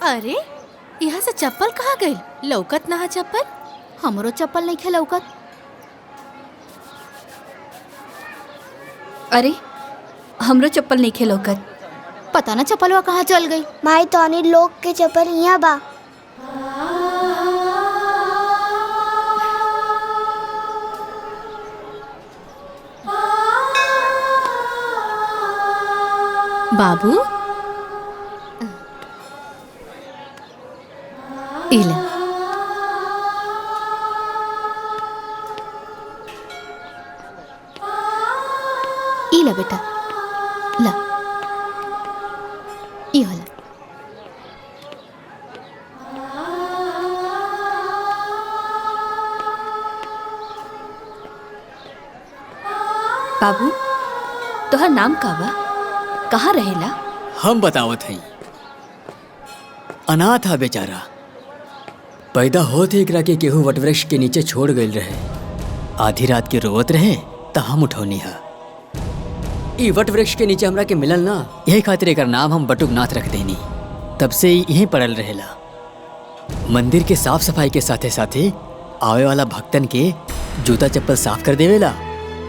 अरे यहाँ से चप्पल कहाँ गई? लौकत ना चप्पल। हमरो चप्पल नहीं खे लौकत। अरे हमरो चप्पल नहीं खे लौकत। पता ना चप्पलवा कहाँ चल गई। माई तोनी लोग के चप्पल यहाँ बा। बाबू इला इला बेटा ला ई होला। बाबू तोहर नाम का बा? कहाँ रहेला? हम बतावत हई। अनाथ हा बेचारा। पैदा होते एकरा के केहू वटवृक्ष के नीचे छोड़ गईल रहे। आधी रात के रोवत रहे त हम उठौनी हा। ई वटवृक्ष के नीचे हमरा के मिलल ना, यही खातिर एकर नाम हम बटुकनाथ रख देनी। तब से यहीं पड़ल रहेला। मंदिर के साफ सफाई के साथे साथे आवे वाला भक्तन के जूता चप्पल साफ कर देवेला।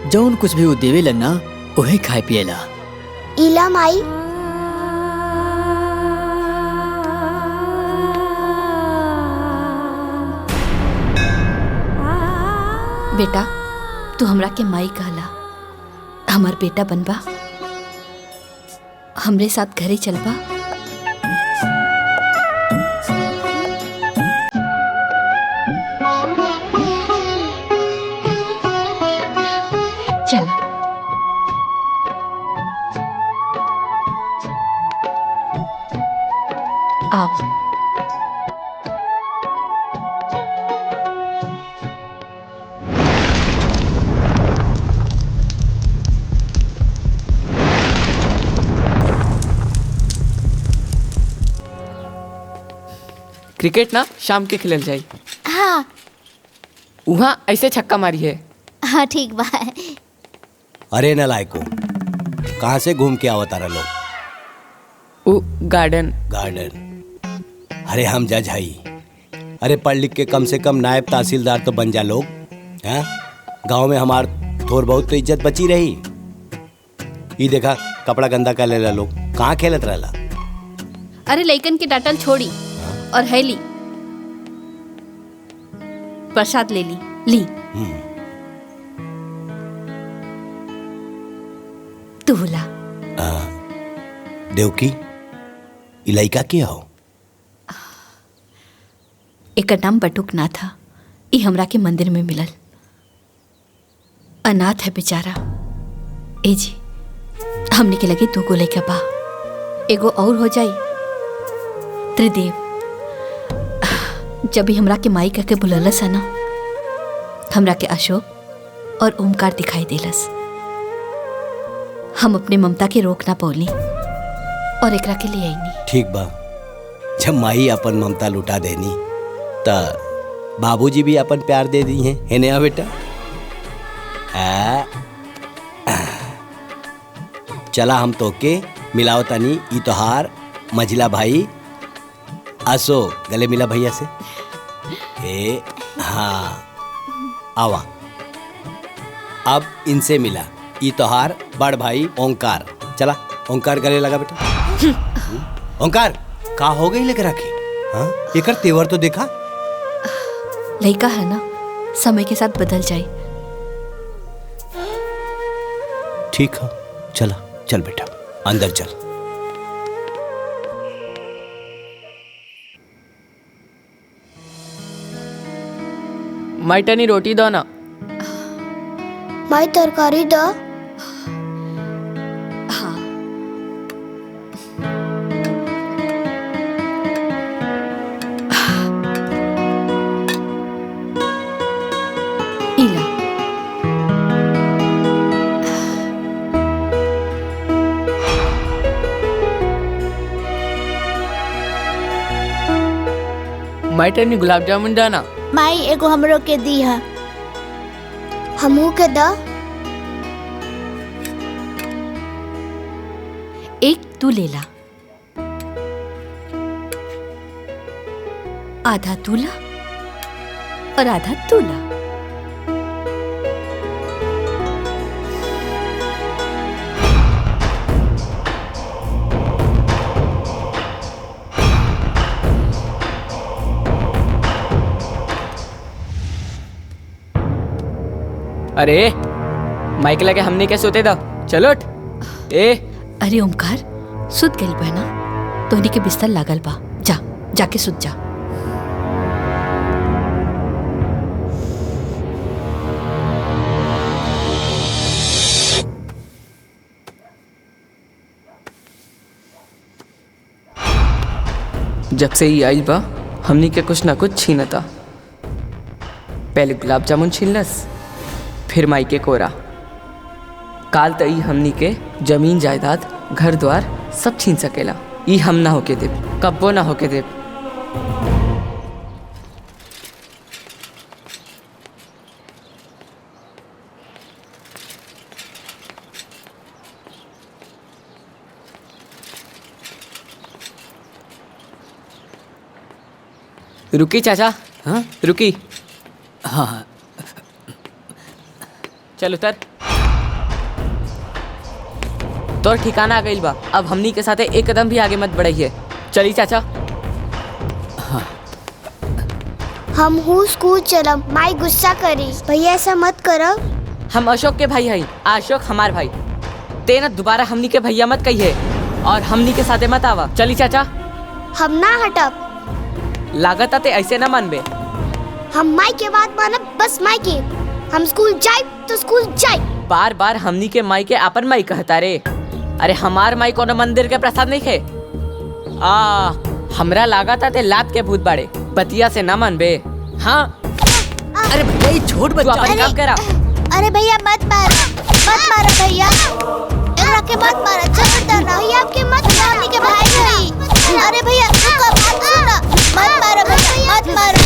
जौन कुछ भी वो देवेला ना उहे खाए पिएला। इला माई बेटा तू हमरा के माई कहला। हमार बेटा बनबा, हमरे साथ घरे चलबा। चल आओ। क्रिकेट ना शाम के खेलल जाई। हाँ वहाँ ऐसे छक्का मारी है। हाँ ठीक बा। अरे नलायको, कहाँ से घूम के आवत तारा लोग? वो गार्डन। अरे हम जज हई। अरे पढ़ लिख के कम से कम नायब तहसीलदार तो बन जा लोग। हैं? गांव में हमार थोड़ बहुत तो इज्जत बची रही। ये देखा कपड़ा गंदा कर लेला लोग। कहाँ खेलत रहला? अरे लइकन के डांटल छोड़ी और है ली प्रसाद ले ली। तू ला। देवकी इलाइका के हो? एक नाम बटुकनाथ था। ई हमरा के मंदिर में मिलल। अनाथ है बेचारा। ए जी हमने के लगे 2 गो लइका बा। एगो और हो जाई। त्रिदेव जब भी हमरा के माई कह के बुललस है ना, हमरा के अशोक और ओमकार दिखाई देलस। हम अपने ममता के रोक ना पौली और एकरा के लिए आईनी। ठीक बा, जब माई अपन ममता लुटा देनी त बाबूजी भी अपन प्यार दे दी हैं। है नया बेटा? चला हम तो के मिलाओ तनी। ई तोहार मझिला भाई अशोक। गले मिला भैया से। ए हाँ आवा। अब इनसे मिला। ई तोहार बड़ भाई ओंकार। चला ओंकार गले लगा बेटा। ओंकार का हो गई लेकर रखे? हाँ एकर तेवर तो देखा। लइका है ना, समय के साथ बदल जाए। ठीक है चला। चल बेटा अंदर चल। माई टनी रोटी दो ना। माई तरकारी द। हाँ इला। माई टनी गुलाब जामुन जाना। माई एगो हमरो के दी है। हमू के द। एक तू ले ला। आधा तूला और आधा तूला। अरे माइक लगे हमने क्या सोते दा चलो उठ। ए अरे ओमकार, सुत गइल बा ना, तोहनी के बिस्तर लागल बा, जा जाके सुत जा। जब से ही आई बा हमनी के कुछ ना कुछ छीनता। पहले गुलाब जामुन छीनलस, फिर माई के कोरा। काल तई हमनी के जमीन जायदाद घर द्वार सब छीन सकेला। ई हम ना होके देव, कब्बो ना होके देव। रुकी चाचा, हाँ रुकी। हाँ हाँ। चल उतर। तोर ठिकाना आ गइल बा, अब हमनी के साथे एक कदम भी आगे मत बढ़ाइए। चली चाचा। हम हूँ स्कूल चलम, माई गुस्सा करी। भैया ऐसा मत करो। हम अशोक के भाई हई, अशोक हमार भाई। ते ना दोबारा हमनी के भैया मत कहिए और हमनी के साथे मत आवा। चली चाचा। हम ना हटब। लागत आते ऐसे ना मानबे। हम माई के बात मानब, बस माई के। हम स्कूल जाए तो स्कूल जाए। बार बार हमनी के माई के आपन माई कहता रे। अरे हमार माई कोनो मंदिर के प्रसाद नहीं खे। हमरा लागत आते लात के भूत बाड़े, बतिया से ना मानबे। हाँ अरे भैया ये छोड़ तू बच्चा। अपन काम करा। अरे भैया मत मारो भैया। एकरा के मत मारो, छोड़ दो। भैया आपके मत मारने के भाई नहीं। अरे भैया रुको, बात सुनो। मत मारो भैया, मत मारो।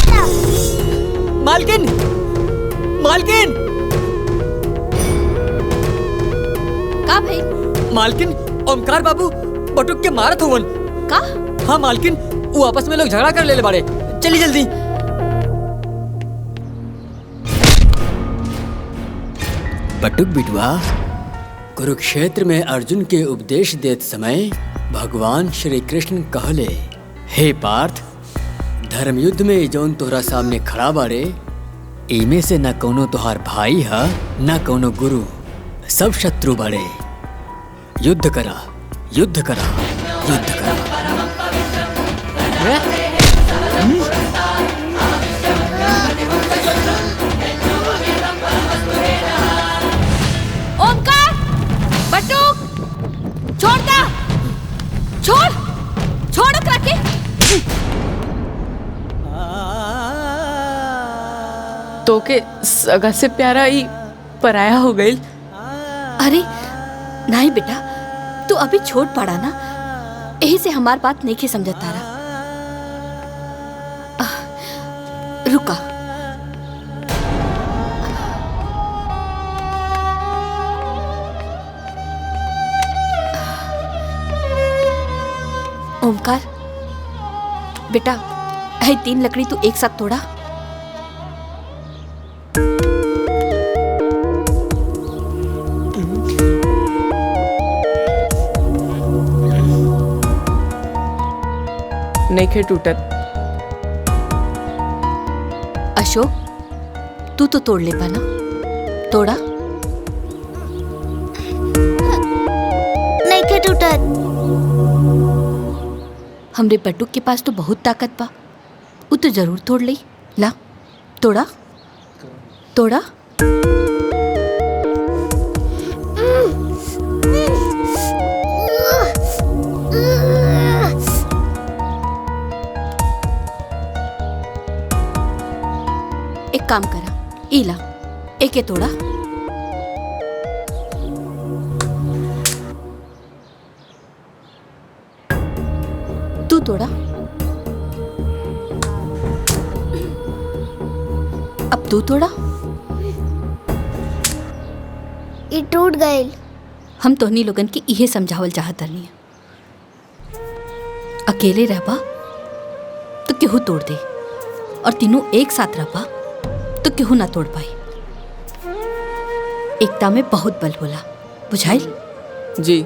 मालकिन, मालकिन, का भाई? मालकिन, ओमकार बाबू बटुक के मारत होवन। का? हाँ मालकिन, वो आपस में लोग झगड़ा कर ले बाड़े। चली जल्दी। बटुक बिटवा, कुरुक्षेत्र में अर्जुन के उपदेश देत समय भगवान श्री कृष्ण कहले, हे पार्थ, धर्म युद्ध में जौन तोहरा सामने खड़ा बाड़े, इमे से न कोनो तोहार भाई है न कोनो गुरु, सब शत्रु बाड़े। युद्ध करा, युद्ध करा, युद्ध करा। ओमकार, बटुक, छोड़ दा, छोड़, छोड़ ओकरा के। तो के सगा से प्यारा ही पराया हो गई। अरे नहीं बेटा, तू अभी छोट पड़ा ना, यही से हमार बात नहीं के समझता रहा। रुका। ओमकार बेटा, है 3 लकड़ी तू एक साथ तोड़ा। नहीं खे टूटत। अशोक, तू तो तोड़ ले पाना, तोड़ा। नहीं के टूटत। हमरे बटुक के पास तो बहुत ताकत बा, वो तो जरूर तोड़ ली। ला, तोड़ा, तोड़ा। एक काम करा, इला एके तोड़ा। तू तोड़ा। अब तू तोड़ा। ये टूट गए। हम तोहनी लोगन के इहे समझावल चाहत नहीं, अकेले रहबा तो केहू तोड़ दे, और तीनों एक साथ रह पा तो केहू ना तोड़ पाई। एकता में बहुत बल होला, बुझाइल? जी।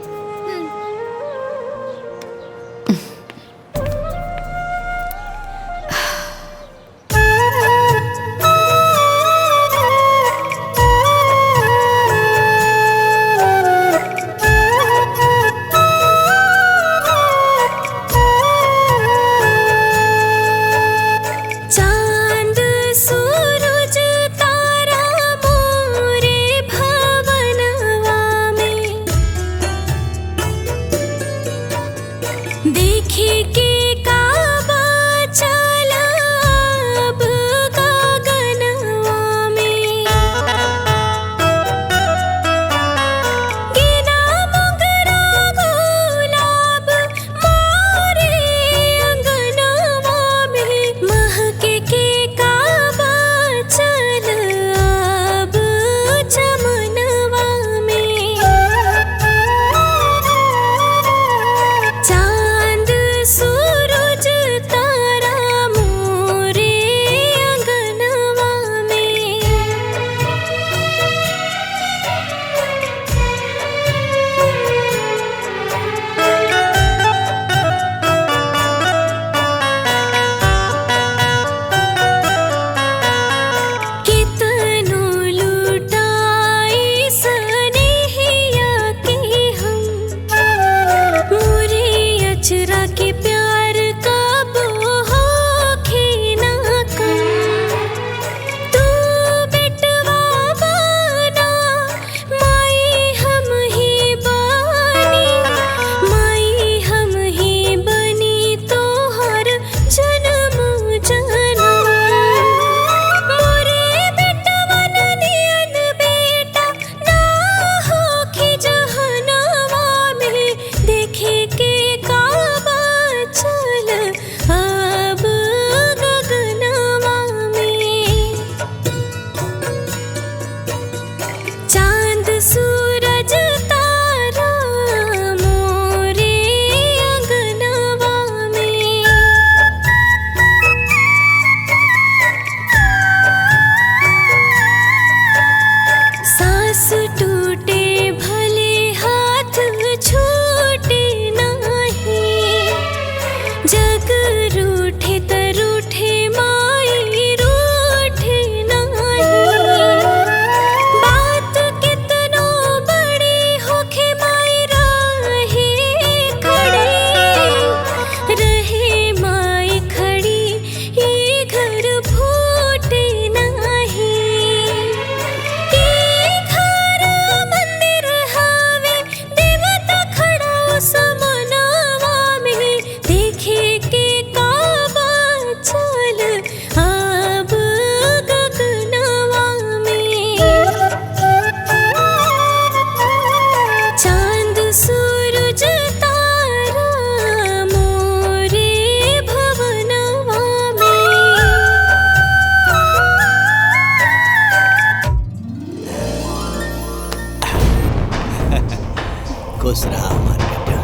खुश रहा हमारा बेटा।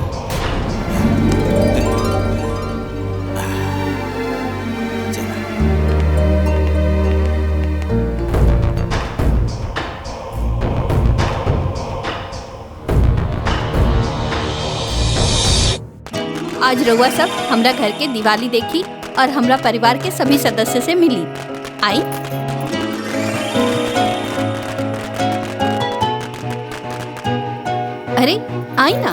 चला। आज रउआ सब हमरा घर के दिवाली देखी और हमरा परिवार के सभी सदस्य से मिली। आई अरे आई ना।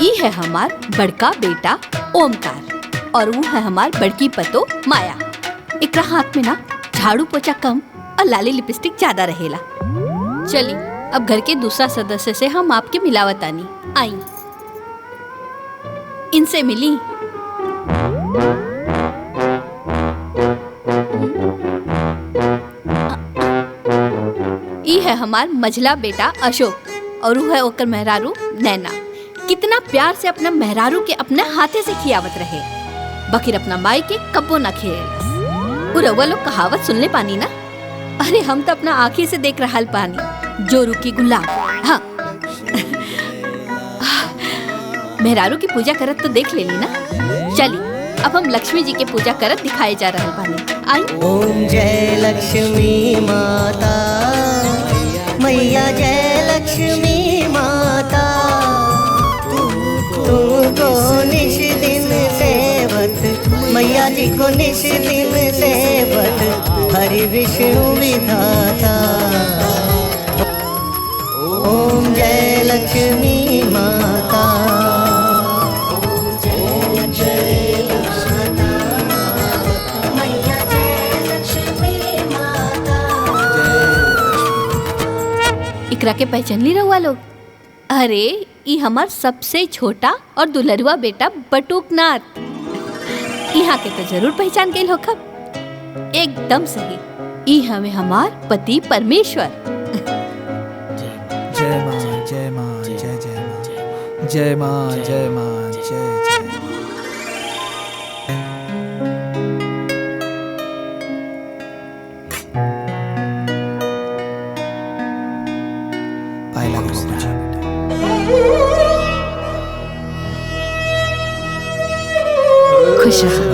ये है हमार बड़का बेटा ओमकार और वो है हमार बड़की पतो माया। एकरा हाथ में ना झाड़ू पोछा कम और लाली लिपस्टिक ज्यादा रहेला। चली अब घर के दूसरा सदस्य से हम आपके मिलावतानी। आई इनसे मिली। ई है हमार मझला बेटा अशोक और वो है ओकर मेहरारू नैना। कितना प्यार से अपना मेहरारू के अपने हाथे से खियावत रहे, बकिर अपना माई के कब्बो ना खिएलस। वो रउआ लोग कहावत सुनले पानी ना? अरे हम तो अपना आँखी से देख रहल पानी, जो रुकी गुलाब। हाँ मेहरारू की पूजा करत तो देख लेली ना। चली अब हम लक्ष्मी जी के पूजा करत दिखाए जा रहे बानी। आई। ओम जय लक्ष्मी माता मैया, जय लक्ष्मी माता, तुमको निश दिन सेवत मैया जी को निश दिन सेवत हरि विष्णु विधाता। ओम जय लक्ष्मी माता। इकरा के पहचान ली रहुआ लोग? अरे ई हमार सबसे छोटा और दुलरुआ बेटा बटुकनाथ। यहाँ के तो जरूर पहचान गए हो। एकदम सही, ई हमें हमार पति परमेश्वर। जय माँ जय माँ जय जय माँ जय माँ जय माँ जय जय। पाए लगो मुझे। खुश रहो।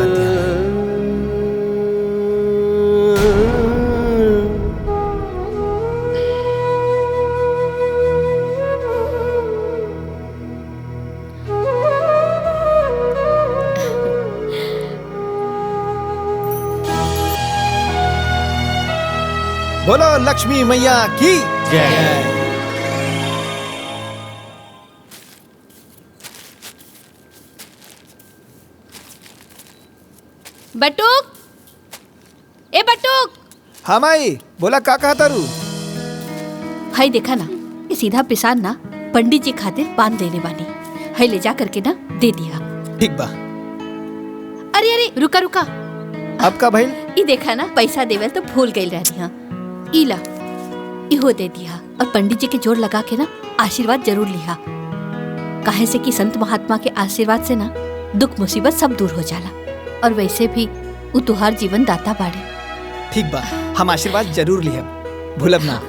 बोलो लक्ष्मी मैया की जय। बटुक, ए बटुक। हाँ माई, बोला का कहा तारू? हाय देखा ना, ये सीधा पिसान ना पंडित जी खातिर पान देने बानी। हाय ले जा करके ना दे दिया। ठीक बा। अरे अरे रुका रुका। अब का भाई? ई देखा ना पैसा देवल तो भूल गई रहनी। हाँ इला इहो दे दिया और पंडित जी के जोर लगा के ना आशीर्वाद जरूर लिया। काहे से कि संत महात्मा के आशीर्वाद से ना दुख मुसीबत सब दूर हो जाला। और वैसे भी उ तुहार जीवन दाता बाड़े। ठीक बा, हम आशीर्वाद जरूर लिहब, भूलब ना।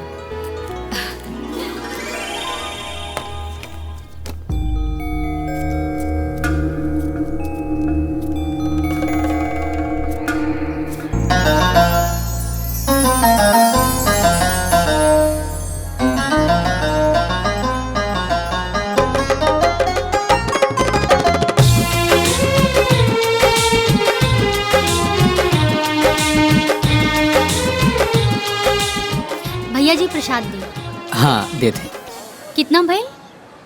भैया जी प्रसाद दी। हाँ दे दे। कितना भाई?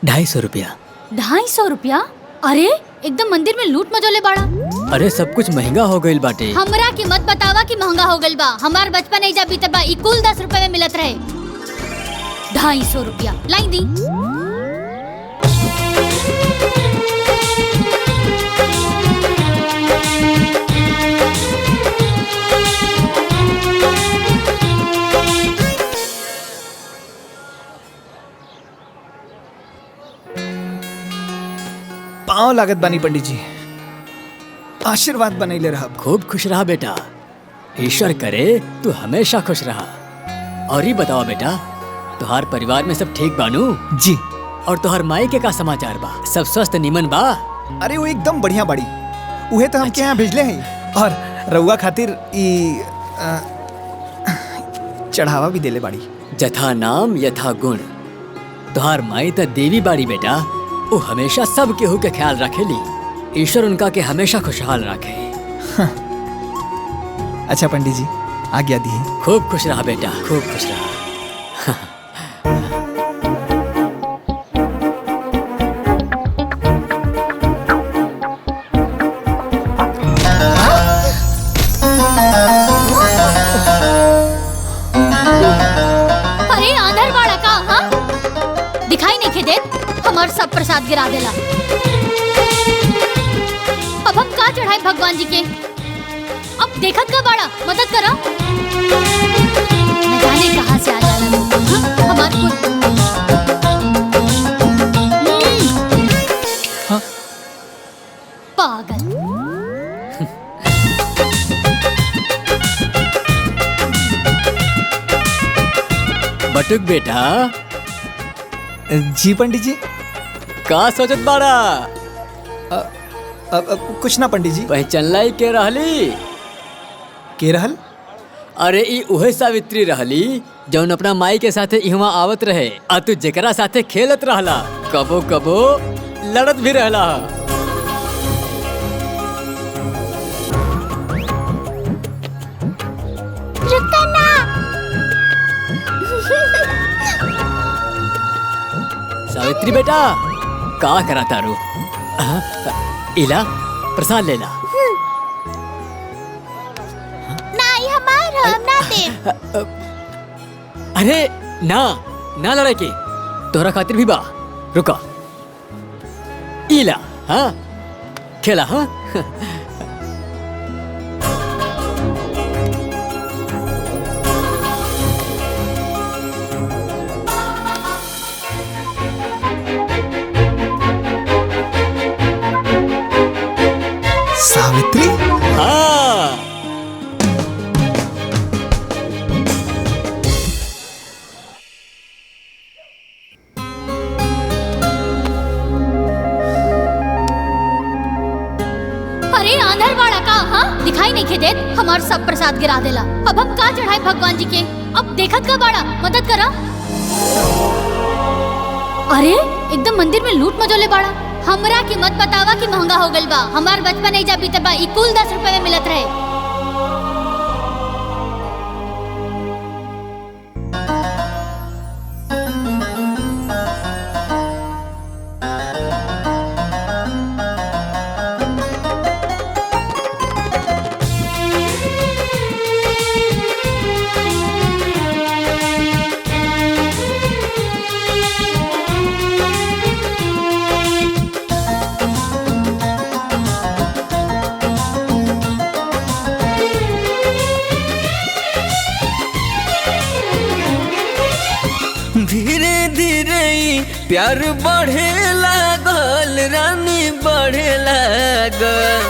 250 रुपया। 250 रुपया? अरे एकदम मंदिर में लूट मचोले बाड़ा। अरे सब कुछ महंगा हो गईल बाटे। हमरा की मत बतावा कि महंगा हो गईल बा। हमार बचपन एजा बीतल बा, ई कुल 10 रुपए में मिलत रहे। 250 रुपया लाई दी। पाँव लागत बानी पंडित जी, आशीर्वाद बनैले रहब। खूब खुश रहा बेटा। ईश्वर करे तू हमेशा खुश रहा। और ही बताओ बेटा, तुहार परिवार में सब ठीक बानू? जी। और तुहार माई के का समाचार बा? सब स्वस्थ निमन बा? अरे वो एकदम बढ़िया बाड़ी। उहे तो हमके यहाँ भेजले हैं और रउआ खातिर ई चढ़ावा भी देले बाड़ी। जथा नाम यथा गुण। तुहार माई तो देवी बाड़ी बेटा। वो हमेशा सब केहू के ख्याल रखेली। ईश्वर उनका के हमेशा खुशहाल रखे। अच्छा पंडित जी, आज्ञा दी। खूब खुश रहा बेटा, खूब खुश रहा। अरे आंधर बाड़ा का? हाँ दिखाई नहीं खे देत, हमार सब प्रसाद गिरा देला। अब हम का चढ़ाए भगवान जी के? अब देखत का बाड़ा, मदद करा। न जाने कहाँ से आ जाला लोग। हाँ, हमार हाँ? पागल। बटुक बेटा। जी पंडित जी। का सोचत बाड़ा? कुछ ना पंडित जी। पहचानलाई के रहली? के रहल? अरे ई उहे सावित्री रहली जौन अपना माई के साथे इहवा आवत रहे, आ तू जेकरा साथे खेलत रहला, कबो कबो लड़त भी रहला। रुको ना। सावित्री बेटा, का करा तारू? इला प्रसाद लेला। नहीं हमार हम ना दे। अरे ना ना लड़ाई के, तोहरा खातिर भी बा। रुका, इला हाँ खेला। हाँ सावित्री? हाँ। अरे आंधर बाड़ा का, हाँ दिखाई नहीं देत, हमार सब प्रसाद गिरा देला। अब हम का चढ़ाए भगवान जी के? अब देखत का बाड़ा, मदद करा। अरे एकदम मंदिर में लूट मचोले बाड़ा। हमरा की मत बतावा कि महंगा हो गइल बा। हमार बचपन एजा बीते बा, ई कुल 10 रुपए में मिलत रहे। धीरे धीरे प्यार बढ़े लागल, रानी बढ़े लागल।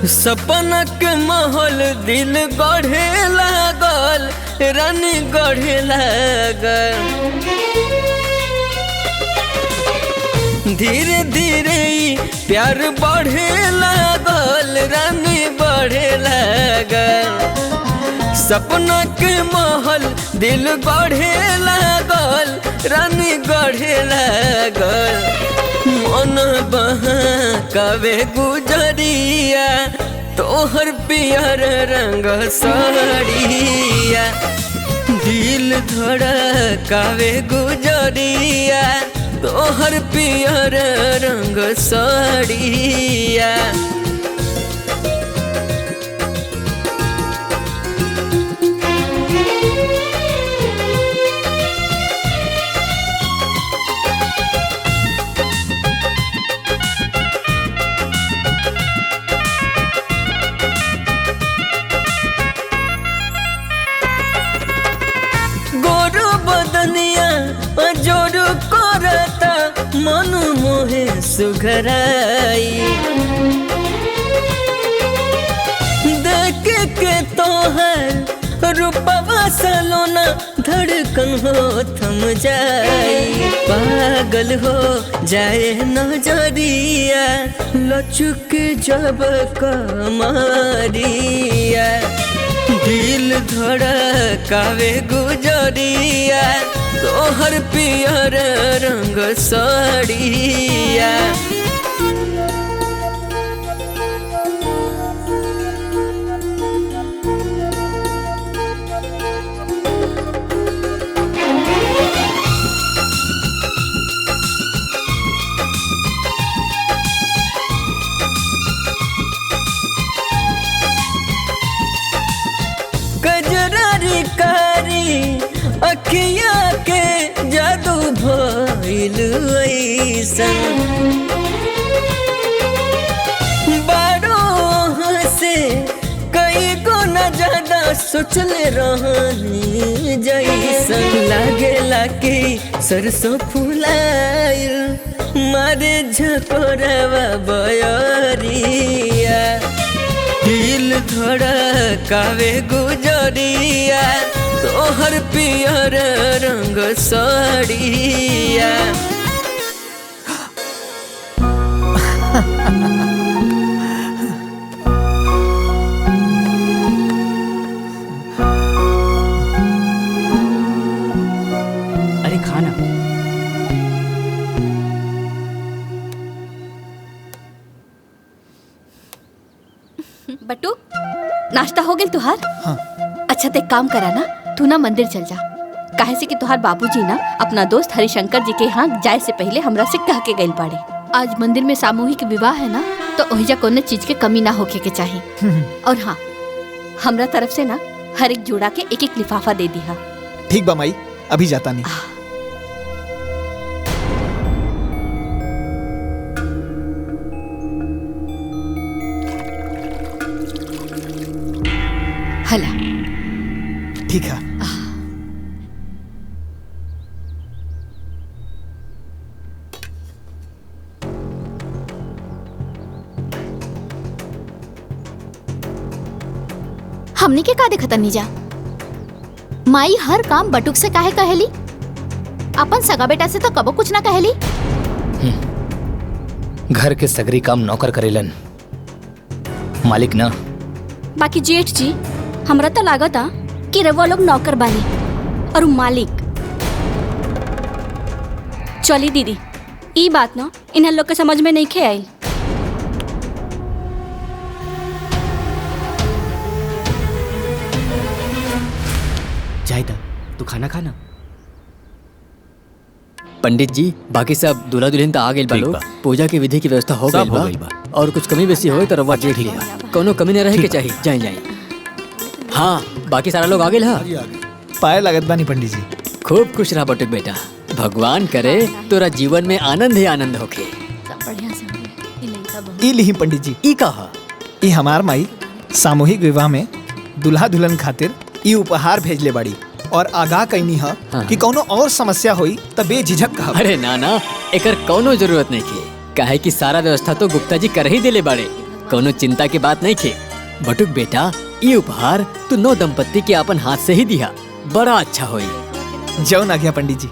सपना के महल दिल गढ़े लागल, रानी गढ़े लागल। धीरे धीरे प्यार बढ़े लागल, रानी बढ़े लागल। सपना के महल दिल गढ़े लागल, रानी गढ़े लागल। मन बहकावे गुजरिया, तोहर पियर रंग साड़िया। दिल धड़कावे गुजरिया, तोहर पियर रंग साड़िया। जोर करता मन मोहे सुघराई, देख के तोहर रूपवा सलोना धड़कन हो थम जाई। पागल हो जाए नजरिया, लचुक जब कमरिया। दिल धड़कावे गुजरिया, तोहर पियर रंग साड़िया। कजरारी कारी अखिया के जादू भइल ऐसन। बारों से कई गो न ज्यादा सोचले रहनी जैसन। लागेला कि सरसों फुलाइल, मारे झकोरवा बयरिया। दिल धड़कावे गुजरिया, तोहर पियर रंग साड़िया। अरे खाना। बटू नाश्ता हो गेल तुहार? हाँ। अच्छा तो एक काम करा ना, तू ना मंदिर चल जा। काहे से कि तुहार बाबूजी ना अपना दोस्त हरिशंकर जी के यहाँ जाए से पहले हमरा से कह के गइल बाड़े। आज मंदिर में सामूहिक विवाह है ना, तो ओहिजा कोनो चीज के कमी ना होके के चाहिए। और हाँ, हमरा तरफ से ना हर एक जोड़ा के एक एक लिफाफा दे दिया। ठीक बा माई, अभी जाता नहीं। हला ठीक है। हमने के का देखता नहीं जा। माई हर काम बटुक से काहे कहेली? अपन सगा बेटा से तो कबो कुछ ना कहेली। घर के सगरी काम नौकर करेलन, मालिक ना। बाकी जेठ जी, हमरा तो लागता कि रवा लोग नौकर बानी और उ मालिक। चली दीदी, ई बात ना इन्हें लोग के समझ में नहीं खे आई। जायदा तू खाना खाना। पंडित जी, बाकी सब दूल्हा दुल्हन तो आ गए ठीक बालो। बा। पूजा की विधि की व्यवस्था हो सब हो गई गइल बा। बा। और कुछ कमी बेसी हो तो रवा देख लिया, कोनो कमी न रहे के चाहिए। जाए जाए। हाँ, बाकी सारा लोग आ गए। हाँ, पाए लागत बानी पंडित जी। खूब खुश रहा बटुक बेटा। भगवान करे तोरा जीवन में आनंद ही आनंद होके। सब बढ़िया से हो गया। ई लइका बहुत- ई लिही पंडित जी, ई कहा ई हमार माई सामूहिक विवाह में दुल्हा दुल्हन खातिर ई उपहार भेजले बाड़ी और आगाह कईनी है कि कोनो और समस्या होई त बेझिझक कहा। अरे ना ना, एकर कोनो जरूरत नहीं खे। काहे कि सारा व्यवस्था तो गुप्ता जी कर ही दिले बाड़े। कोनो चिंता की बात नहीं खे। बटुक बेटा, ये उपहार तू नौ दंपत्ति के अपन हाथ से ही दिया, बड़ा अच्छा होई। जौन आ गया पंडित जी।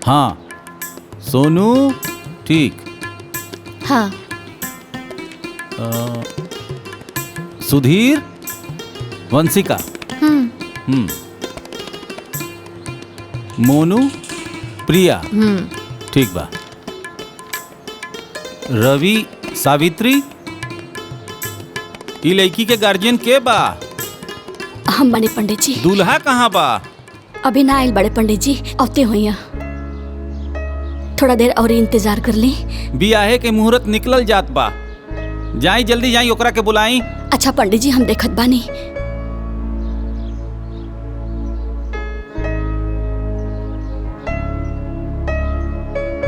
हाँ सोनू, ठीक। हाँ। सुधीर, वंशिका, मोनू, प्रिया, ठीक बा। रवि, सावित्री, ई लड़की के गार्जियन के बा? हम बने पंडित जी। दूल्हा कहाँ बा? अभी ना आइल बड़े पंडित जी, औते हुई थोड़ा देर और इंतजार कर ली। बियाहे के मुहूर्त निकलल जात बा, जाई जल्दी जाई, ओकरा के बुलाई। अच्छा पंडित जी, हम देखत बानी।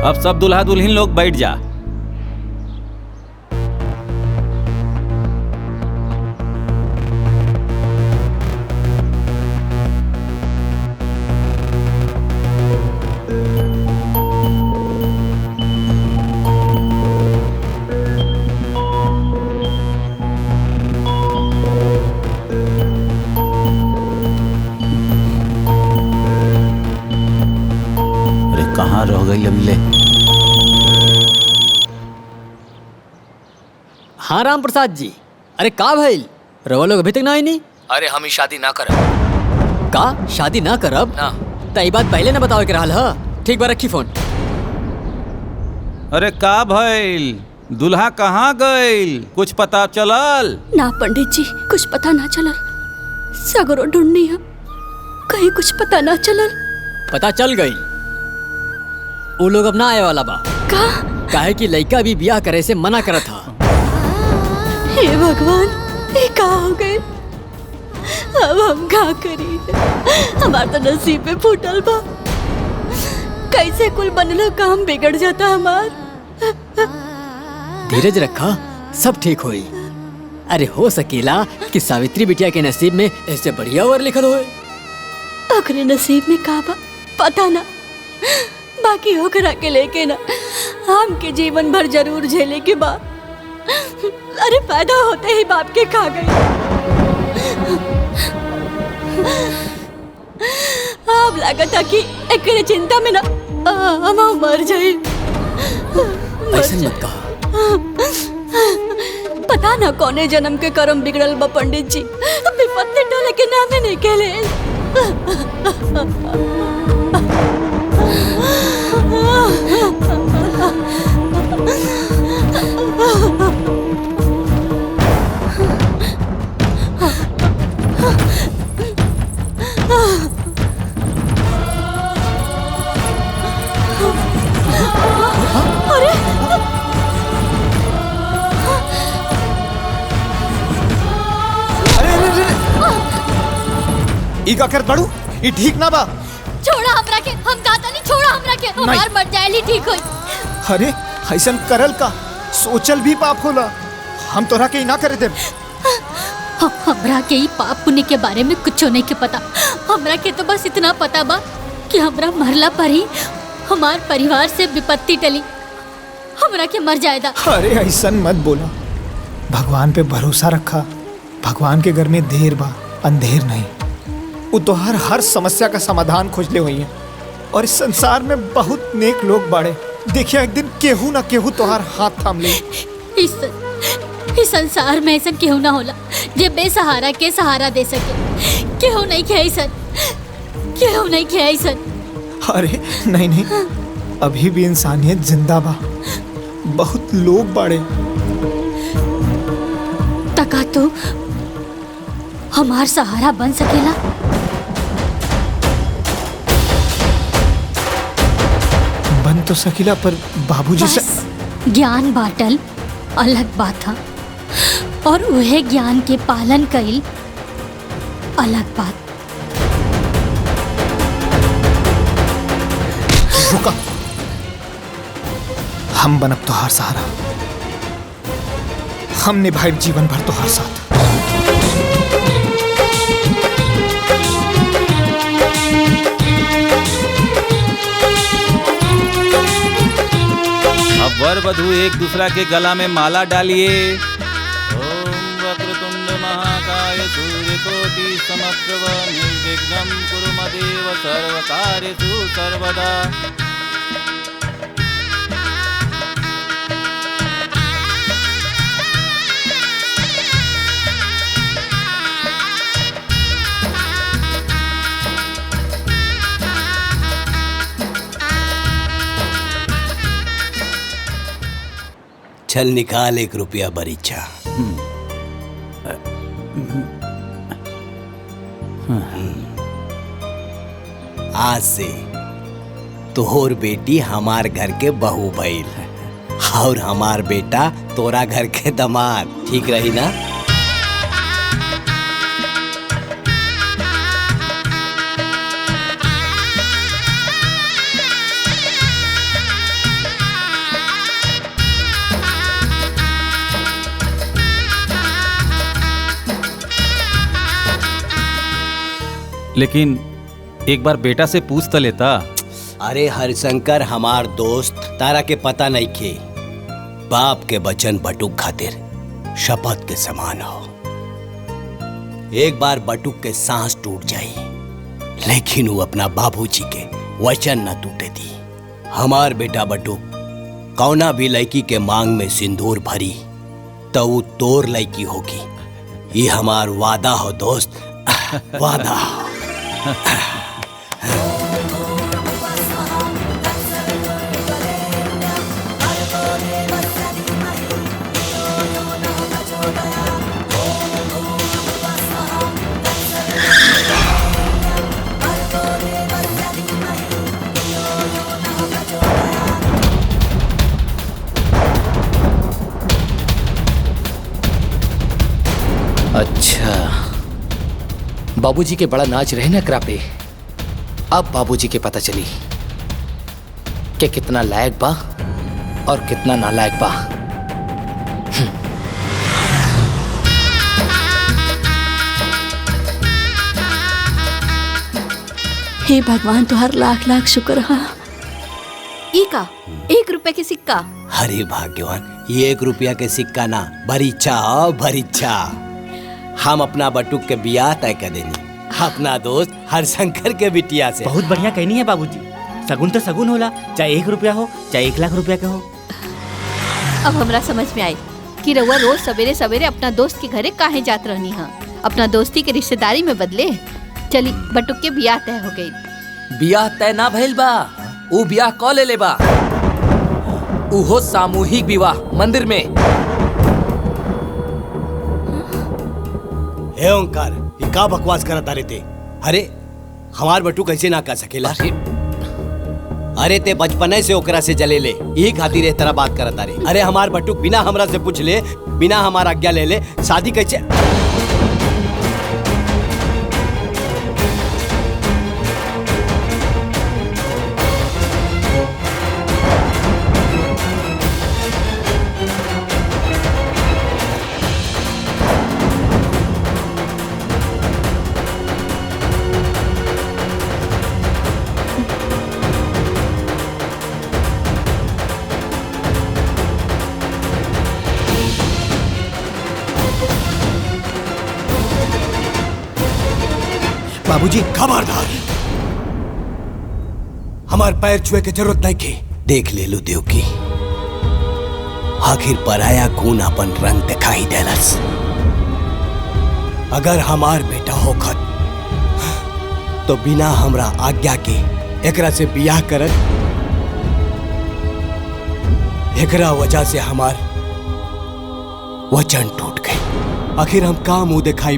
अब सब दुल्हा दुल्हन लोग बैठ जा। कहाँ रह गई अगले? हाँ राम प्रसाद जी, अरे का भइल? रवा लोग अभी तक ना आई नहीं? अरे हम ही शादी ना करब। का शादी ना करब? ना। तई बात पहले ना बताओ के रहल ह। ठीक बा, रखी फोन। अरे का भइल? दुल्हा कहाँ गइल? कुछ पता चलल? ना पंडित जी, कुछ पता ना चलल। सगरो ढूंढनी है, कहीं कुछ पता ना चलल। पता चल गई, वो लोग अब ना आए वाला बा। का? काहे कि लड़का भी ब्याह करे से मना करत था। हे भगवान, ये का हो गए? अब हम का करी? हमार तो नसीब में फूटल बा। कैसे कुल बनलो काम बिगड़ जाता हमार। धीरज रखा, सब ठीक होई। अरे हो सकेला कि सावित्री बिटिया के नसीब में ऐसे बढ़िया वर लिखल होए। अगले नसीब में का बा पता ना। बाकी होकरा के लेके ना हमके जीवन भर जरूर झेले के बा। अरे पैदा होते ही बाप के खा गई। अब लागत कि एकरे चिंता में ना हम मर जाए। ऐसे मत कहा। पता ना कौने जन्म के कर्म बिगड़ल बा पंडित जी, विपत्ति टोले के नामे नहीं कहले। ई का कर बड़ू ई ठीक ना बा। छोड़ा हमरा के, हम कहता नहीं छोड़ा हमरा के, हमार मर जाए ठीक होई। अरे ऐसन करल का सोचल भी पाप होला। हम तोरा के ई ना करे दे। हमरा के ई पाप पुण्य के बारे में कुछ नहीं के पता। हमरा के तो बस इतना पता बा कि हमरा मरला पर ही हमार परिवार से विपत्ति टली, हमरा के मर जाएगा। अरे ऐसन मत बोला, भगवान पे भरोसा रखा। भगवान के घर में देर बा अंधेर नहीं। वो तो हर समस्या का समाधान खोजले हुई है और इस संसार में बहुत नेक लोग बाड़े। देखिए एक दिन केहू ना केहू तोहार हाथ थाम ले। इस संसार में ऐसा केहू ना होला जे बेसहारा के सहारा दे सके। केहू नहीं खे ऐसा, केहू नहीं खे ऐसा। अरे नहीं नहीं, अभी भी इंसानियत जिंदा बा। बहुत लोग बाड़े। तका तो हमार सहारा बन सकेला। बन तो सकेला पर बाबूजी से ज्ञान बाटल अलग बात था और उहे ज्ञान के पालन कईल अलग बात। रुका, हम बनब तोहार सहारा। हम निभाए जीवन भर तोहार साथ। अब वर वधू एक दूसरा के गला में माला डालिए। ओम वक्रतुंड महाकाय सूर्यकोटि समप्रभ निर्विघ्नं कुरु मदेव सर्वकार्येषु सर्वदा। चल निकाल 1 रुपया बरीचा। आज से तोहर बेटी हमार घर के बहू भइल और हमार बेटा तोरा घर के दामाद। ठीक रही ना? लेकिन एक बार बेटा से पूछ तो लेता। अरे हरिशंकर हमार दोस्त, तारा के पता नहीं खे। बाप के वचन बटुक खातिर शपथ के समान हो। एक बार बटुक के सांस टूट जाई, लेकिन वो अपना बाबूजी के वचन न टूटे दी। हमार बेटा बटुक कौना भी लड़की के मांग में सिंदूर भरी तो वो तोर लड़की होगी। ये हमार वादा हो दोस्त, वादा। अच्छा, बाबूजी के बड़ा नाच रहे ना करा पे। अब बाबूजी के पता चली कि कितना लायक बा और कितना नालायक बा। हे भगवान, तुहार लाख लाख शुक्र हा ई का 1 रुपए के सिक्का? अरे भाग्यवान, ये 1 रुपया के सिक्का ना, भरीच्छा हो भरीच्छा। हम अपना बटुक के बियाह तय कर देनी अपना दोस्त हरशंकर के बिटिया से। बहुत बढ़िया कहनी है बाबूजी। सगुन तो सगुन होला, चाहे 1 रुपया हो चाहे 1 लाख रुपया का हो। अब हमरा समझ में आई कि रउआ रोज सवेरे सवेरे अपना दोस्त के घरे काहे जात रहनी है। अपना दोस्ती के रिश्तेदारी में बदले। चली बटुक के बियाह तय हो गई। बियाह तय ना भइल बा, ऊ बियाह क ले बा। उहो सामूहिक विवाह मंदिर में। हे ओंकार, ये का बकवास करता रहते? अरे हमार बटू कैसे ना कर सकेला? अरे ते बचपने से ओकरा से जले ले, यही खातिर तरह बात करता रे। अरे हमार बटू बिना हमरा से पूछ ले, बिना हमार आज्ञा ले ले शादी कैसे? बाबूजी खबरदार, हमार पैर छुए के जरूरत नहीं के। देख ले लो देव की, आखिर पराया खून अपन रंग दिखाई देलस। अगर हमार बेटा होखत तो बिना हमरा आज्ञा के एकरा से बियाह करत। एकरा वजह से हमार वचन टूट गई। आखिर हम का मुंह दिखाई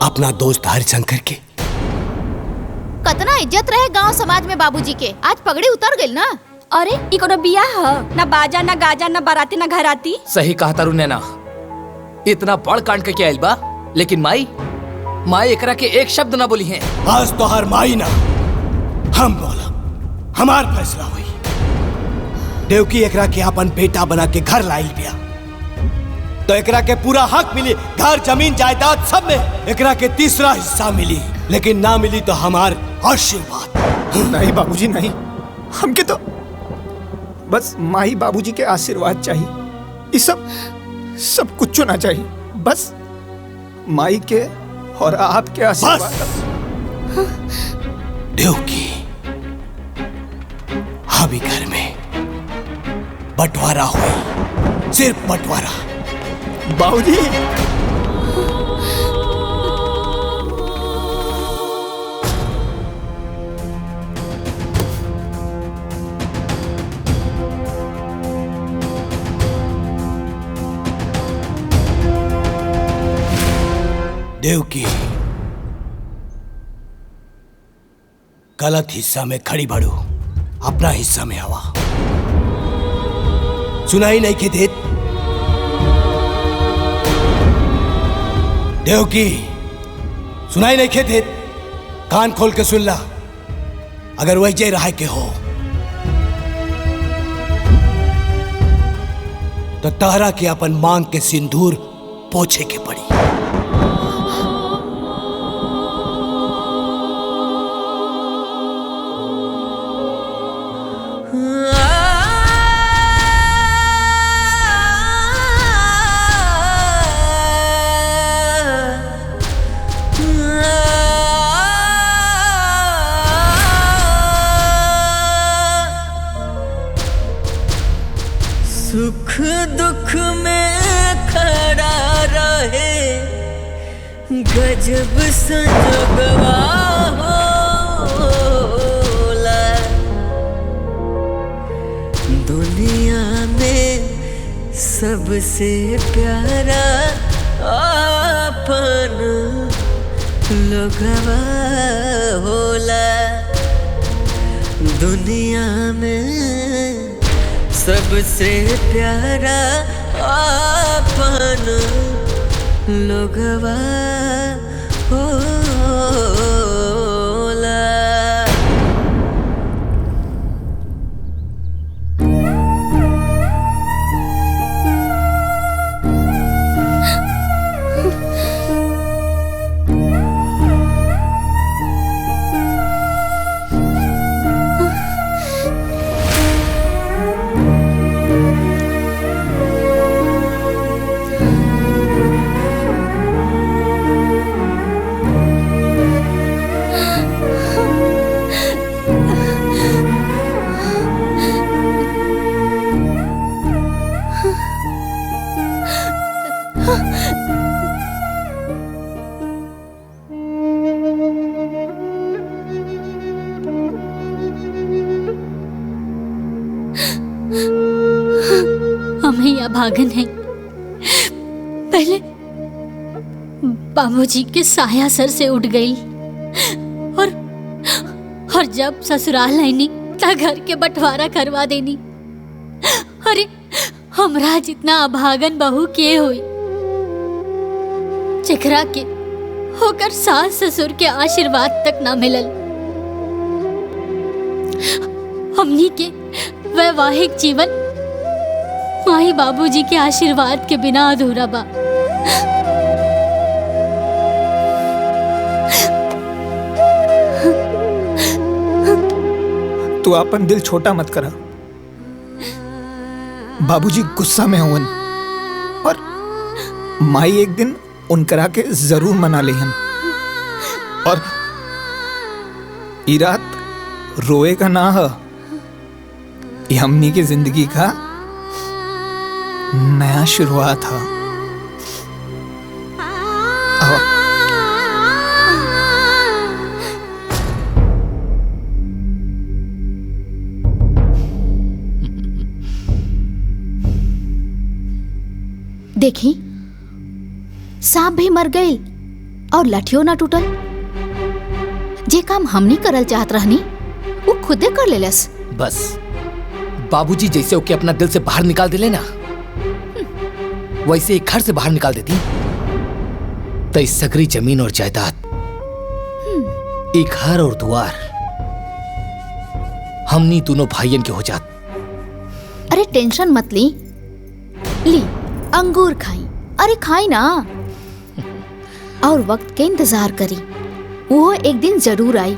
अपना दोस्त हरिशंकर के? कितना इज्जत रहे गांव समाज में बाबूजी के, आज पगड़ी उतर गई ना। अरे ई कोनो बियाह ह? ना बाजा ना गाजा ना बाराती ना घराती। सही कहा तारू नैना, इतना बड़ कांड के आइल बा, लेकिन माई एकरा के एक शब्द ना बोली है। आज तो हर माई ना हम बोला, हमार फैसला हुई। देवकी एकरा के अपन बेटा बना के घर लाइल बिया, तो एकरा के पूरा हक मिली, घर जमीन जायदाद सब में एकरा के तीसरा हिस्सा मिली। लेकिन ना मिली तो हमार आशीर्वाद। नहीं बाबूजी नहीं, हमके तो बस माही बाबूजी के आशीर्वाद चाहिए। ये सब कुछ ना चाहिए, बस माई के और आपके आशीर्वाद। देवकी, अभी घर में बंटवारा हुई, सिर्फ बंटवारा। बाबूजी देवकी, गलत हिस्सा में खड़ी बढ़ू, अपना हिस्सा में आवा। सुनाई नहीं के देत? देवकी, सुनाई नहीं के देत? कान खोल के सुन ला। अगर वही जय रहा के हो तो तारा के अपन मांग के सिंदूर पोछे के पड़ी। सुख दुख में खड़ा रहे, गजब संजोगवा होला। दुनिया में सबसे प्यारा अपन लोगवा होला। दुनिया में सबसे प्यारा अपन लोगवा होला। हम यहाँ भागन हैं। पहले बाबूजी के साया सर से उठ गई और जब ससुराल आईनी ता घर के बंटवारा करवा देनी। अरे हमरा जितना अभागन बहू के हुई जेकरा के होकर सास ससुर के आशीर्वाद तक ना मिलल। हमनी के वैवाहिक जीवन माई बाबूजी के आशीर्वाद के बिना अधूरा बा। तू अपन दिल छोटा मत करा। बाबूजी गुस्सा में हुवन और माई एक दिन उनकरा के जरूर मना लेहन। और ई रात रोए का ना है, ये हमनी की जिंदगी का नया शुरुआत है। देखी सांप भी मर गई और लठियों ना टूटल। जे काम हमनी करल चाहत रहनी वो खुदे कर लेलस। बस बाबूजी जैसे ओके अपना दिल से बाहर निकाल दिले ना, वैसे एक घर से बाहर निकाल देती तो इस सगरी जमीन और जायदाद, एक घर और द्वार हमनी दोनों भाइयन के हो जात। अरे टेंशन मत ली अंगूर खाई। अरे खाई ना और वक्त के इंतजार करी, वो एक दिन जरूर आई।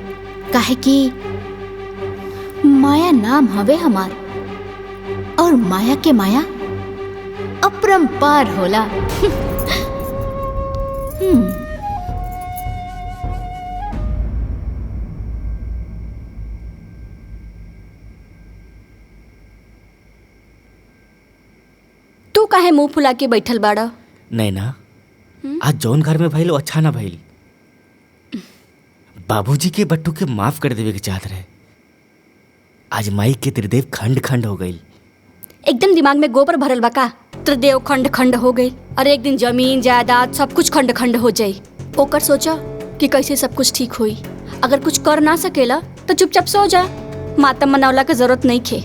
काहे कि माया नाम हवे हमार और माया के माया अपरंपार होला। तू काहे मुंह फुला के बैठल बाड़ा? नैना, आज जौन घर में भइल वो अच्छा ना भइल। बाबूजी के बट्टू के माफ कर देवे के चाहत रहे। आज माई के त्रिदेव खंड खंड हो गई। एकदम दिमाग में गोबर भरल बा का? त्रिदेव खंड खंड हो गई और एक दिन जमीन जायदाद सब कुछ खंड खंड हो जाई। ओकर सोचा कि कैसे सब कुछ ठीक होई। अगर कुछ कर ना सकेला तो चुपचाप सो जा। मातम मनावला के जरूरत नहीं खे।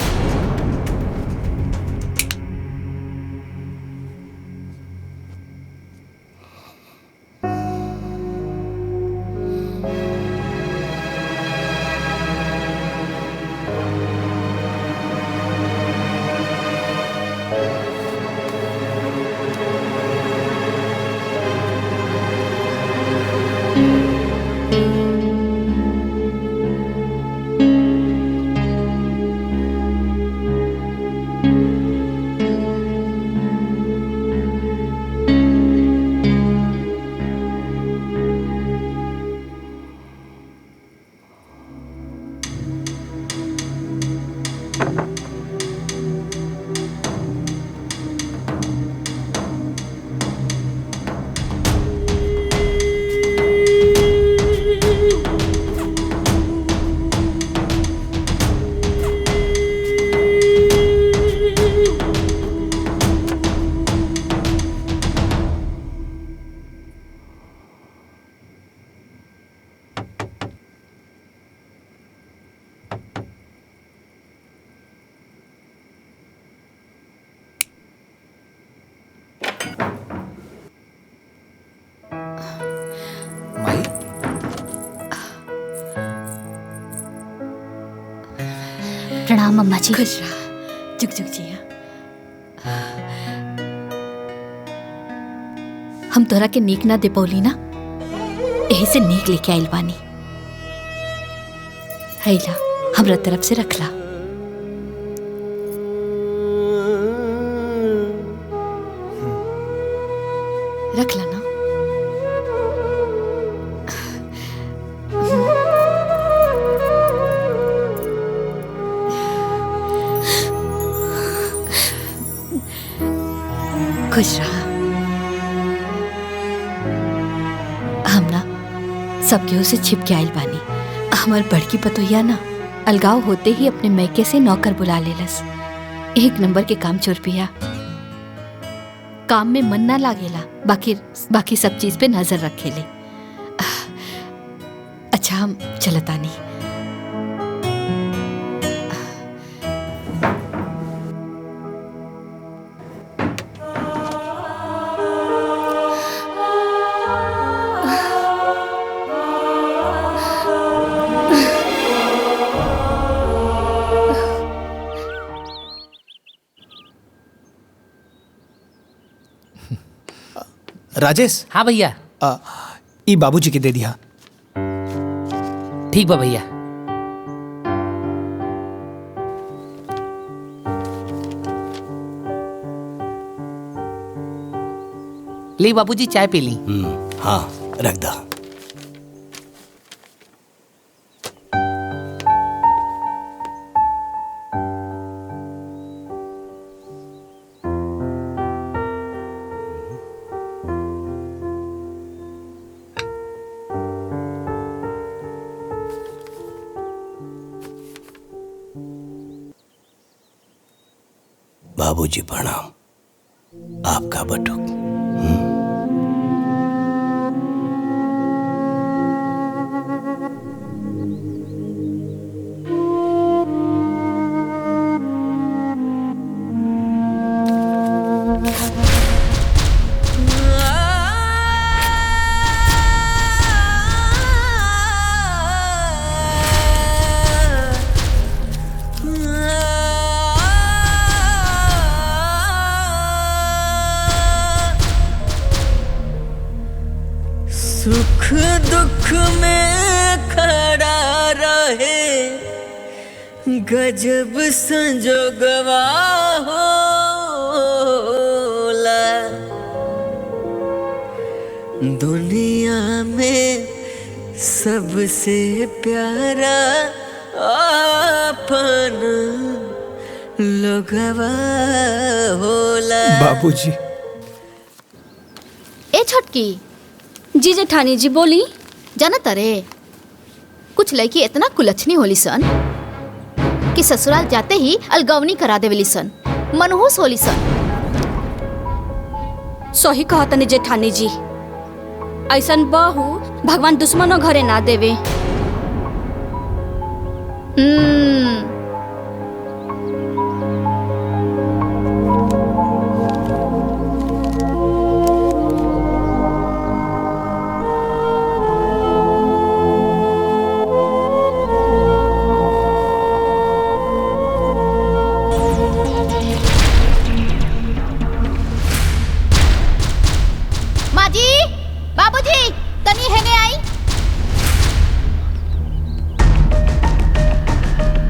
प्रणाम अम्मा जी। खुश रहा, जुग जुग जिया। हम तोरा के नीक ना दे पौली ना, यही से नीक लेके आइल बानी। हैला हमरा तरफ से रखला। रखला ना। खुश रहा। सब केहू से छिप के आइल बानी। हमार बड़की पतोहिया ना अलगाव होते ही अपने मैके से नौकर बुला लेलस। एक नंबर के काम चोर पिया। काम में मन ना लागेला, बाकी सब चीज पे नजर रखेले। अच्छा हम चलतानी। राजेश। हाँ भैया। ई बाबूजी के दे दिया। ठीक बा भैया। ली बाबूजी चाय पी ली। हाँ रख दा। बाबूजी प्रणाम। आपका बटुक। सुख दुख में खड़ा रहे गजब संजोगवा होला। दुनिया में सबसे प्यारा अपन लोगवा होला। बाबूजी। ए छोटकी। जी जेठानी जी बोली। जाना तरे कुछ लड़की इतना कुलच्छनी होली सन कि ससुराल जाते ही अलगवनी करा देवेली सन, मनहूस होली सन। सही कहा तनी जेठानी जी, ऐसन बहू भगवान दुश्मनों घरे ना देवे।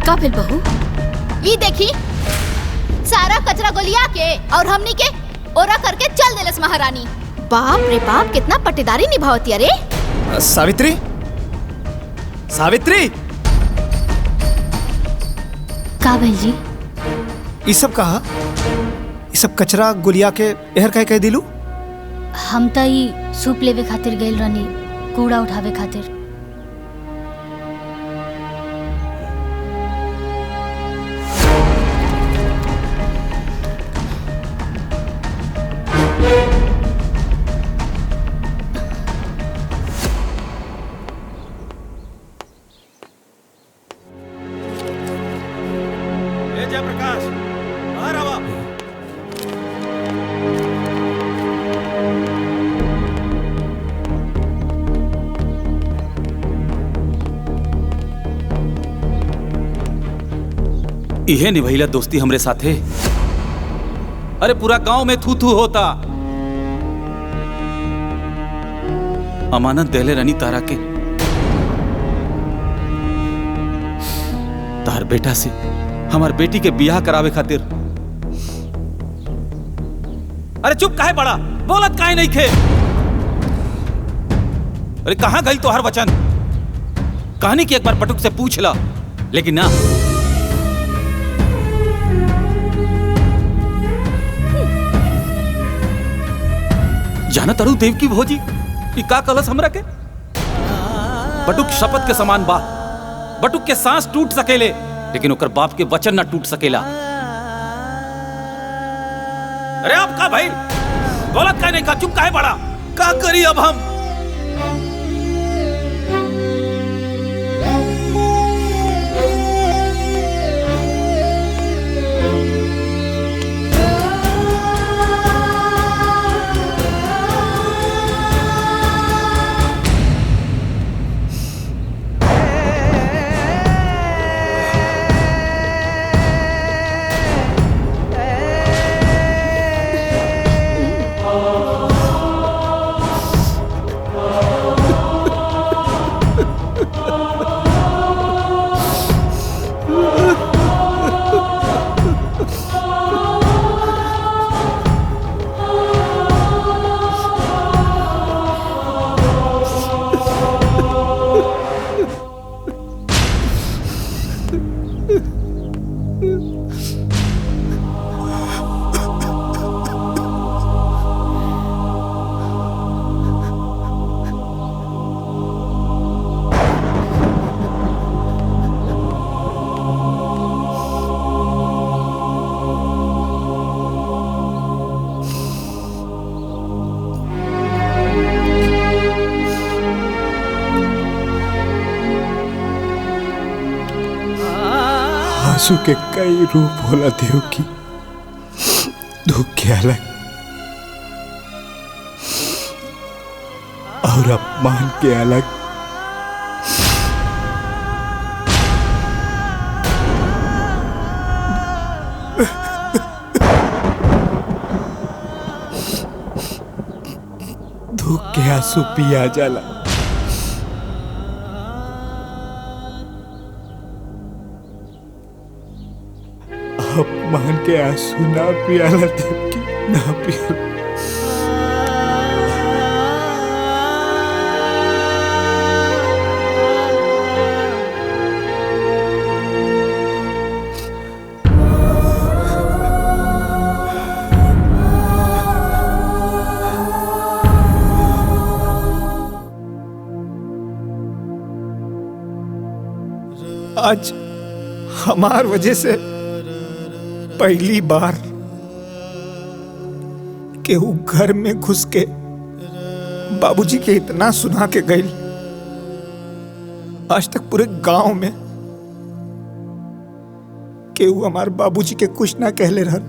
का भेल बहू? ये देखी सारा कचरा गोलिया के और हमनी के ओरा करके चल देलस महारानी। बाप रे बाप कितना पट्टेदारी निभावती। अरे सावित्री, सावित्री। का भेल जी? ये सब कहा? ये सब कचरा गुलिया के एहर कह दिलू? हम त ई सूप लेवे खातिर गइल रहनी, कूड़ा उठावे खातिर। जयप्रकाश बाहर आवा। इहे निभैला दोस्ती हमरे साथे। अरे पूरा गांव में थू थू होता। अमानत देले रनी तारा के, तार बेटा से हमार बेटी के बियाह करावे खातिर। अरे चुप काहे पड़ा, बोलत काहे नहीं खे? अरे कहां गई तो हर वचन? कहानी की एक बार पटुक से पूछ ला, लेकिन ना। जाना तरु देव की भोजी का कलश हमरा के? बटुक शपथ के समान बा। बटुक के सांस टूट सकेले लेकिन ओकर बाप के वचन ना टूट सकेला। अरे आपका भाई बोलत का नहीं का, चुप काहे बड़ा? का करी अब हम? आंसू के कई रूप होला देव की, दुख के अलग और अपमान के अलग। दुख के आंसू पिया जाला, अपमान के आंसू ना पियाला देव की, ना पियाला। आज हमार वजह से पहली बार केहू घर में घुस के बाबूजी के इतना सुना के गई। आज तक पूरे गांव में केहू हमार बाबूजी के कुछ ना कहले रहल।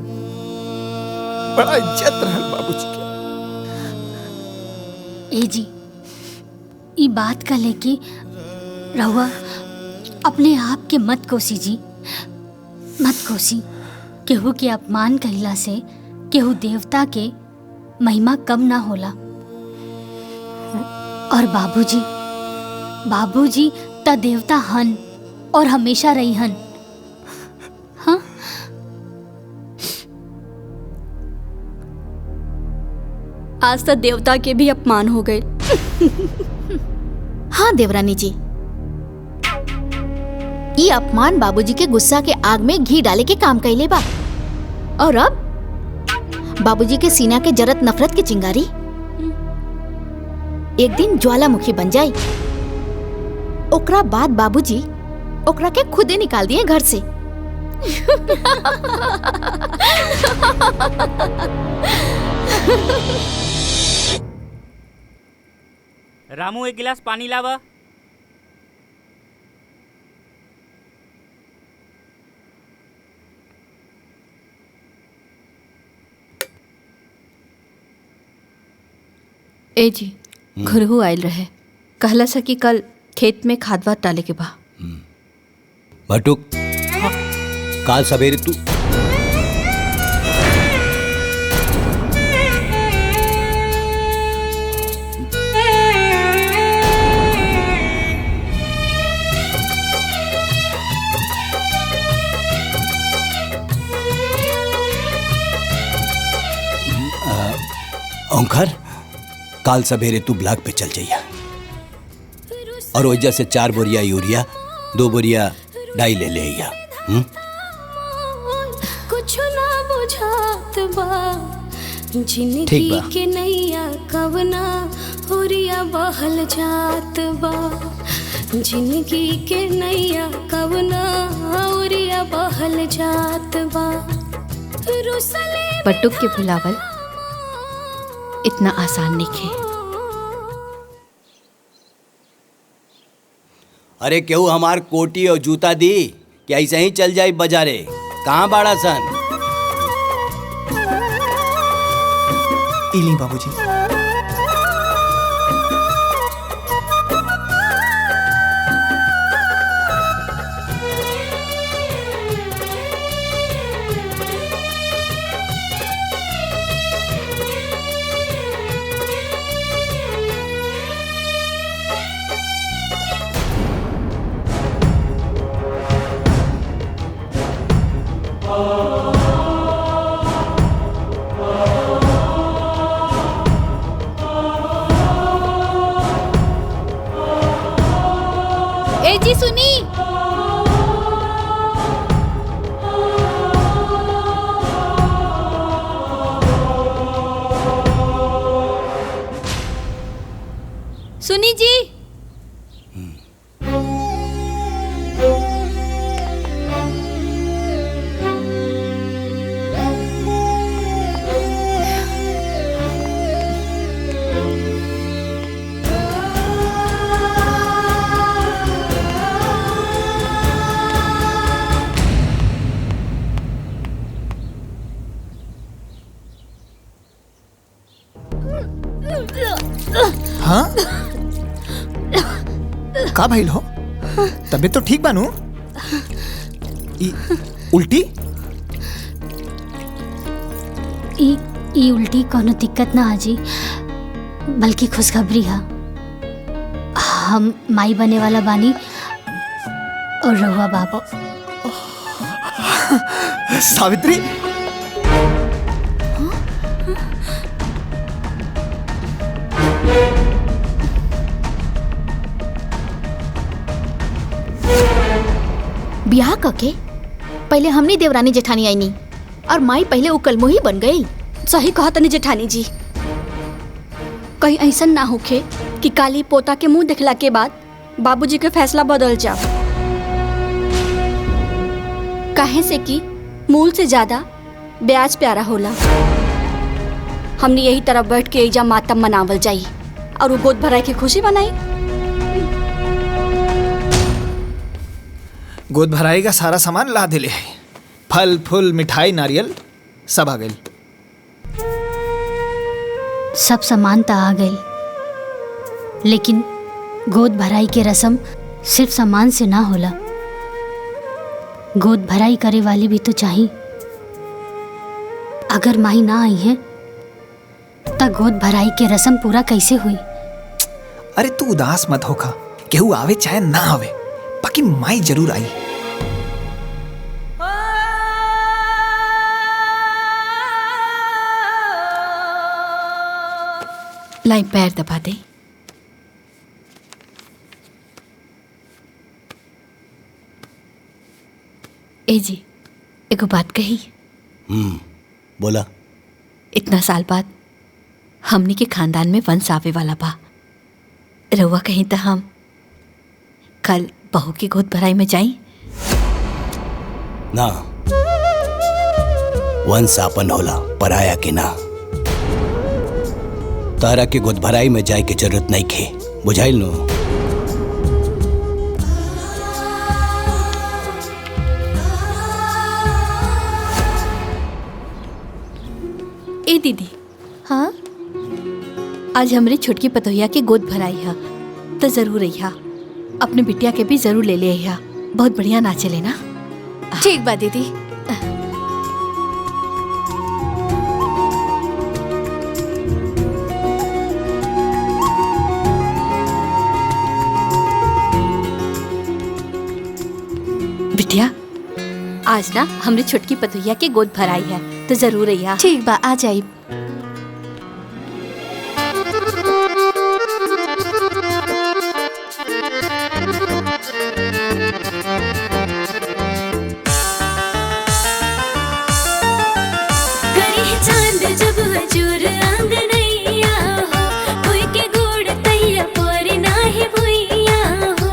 बड़ा इज्जत रहल बाबूजी के। ए जी, ई बात का लेके रहुआ अपने आप के मत कोसी जी, मत कोसी। केहू के अपमान कहिला से केहू देवता के महिमा कम ना होला। और बाबूजी, बाबूजी त देवता हन और हमेशा रही हन। हाँ, आज तक देवता के भी अपमान हो गए। हाँ देवरानी जी, ये अपमान बाबूजी के गुस्सा के आग में घी डाले के काम कैले बा। और अब बाबूजी के सीना के जरत नफरत की चिंगारी एक दिन ज्वालामुखी बन जाई। ओकरा बाद बाबूजी ओकरा के खुदे निकाल दिए घर से। रामू, एक गिलास पानी लावा। ए जी, घुरहु आयल रहे, कहला सा कि कल खेत में खाद वाद डाले के बा। बटुक, काल सवेरे तू ओंकार, काल सवेरे तू ब्लॉक पे चल जाइया और वजह से 4 बोरिया यूरिया 2 बोरिया डाई ले ले आइया। कुछ ना बुझात बा, जिंदगी ठीक बा। के नैया कवना होरिया बहल जात बा। जिंदगी के नैया कवना औरिया बहल जात बा रुसले बटुक के भुलावल इतना आसान नहीं है। अरे केहू हमार कोटी और जूता दी कि ऐसे ही चल जाई बाजारे? कहाँ बाड़ा सन? इली बाबूजी। ए जी सुनी, सुनी जी। हाँ का भइल हो? तबीयत तो ठीक बानू? उल्टी? ई उल्टी कोनो दिक्कत ना आजी, बल्कि खुशखबरी है। हम माई बने वाला बानी और रहुआ बाबा। सावित्री, ब्याह करके पहले हमनी देवरानी जेठानी आईनी और माई पहले उकल मुही बन गई। सही कहा तनी जेठानी जी, कहीं ऐसा ना होखे कि काली पोता के मुंह देखला के बाद बाबूजी के फैसला बदल जाओ। काहे से कि मूल से ज्यादा ब्याज प्यारा होला। हमने यही तरह बैठ के एजा मातम मनावल जाई और वो गोद भराई के खुशी मनाई। गोद भराई का सारा सामान ला दिले है। फल फूल मिठाई नारियल सब आ गई। सब सामान तो आ गई, लेकिन गोद भराई के रस्म सिर्फ सामान से ना होला। गोद भराई करे वाली भी तो चाहिए। अगर माई ना आई है तो गोद भराई के रस्म पूरा कैसे हुई? अरे तू उदास मत होखा, केहू आवे चाहे ना आवे, बाकी माई जरूर आई। लाई पैर दबा दे। ए जी, एगो बात कही। बोला। इतना साल बाद हमनी के खानदान में वंश आवे वाला बा। रउआ कहीं तो हम कल बहू की गोद भराई में जाई ना। वंश आपन होला, पराया के ना। तारा के गोद भराई में जाए के जरूरत नहीं खे, बुझाइल नो? ए दीदी, हाँ आज हमरे छोटकी पतोहिया के गोद भराई है तो जरूर अइहा। अपने बिटिया के भी जरूर ले ले अइहा। बहुत बढ़िया नाचे लेना। ठीक बा दीदी। बिटिया, आज ना हमरे छोटकी पतोहिया के गोद भराई है तो जरूर अइहा। ठीक बा, आ जाई। आंगनैया हो, कोई के गोड़ तैया पर नाही भुइया हो।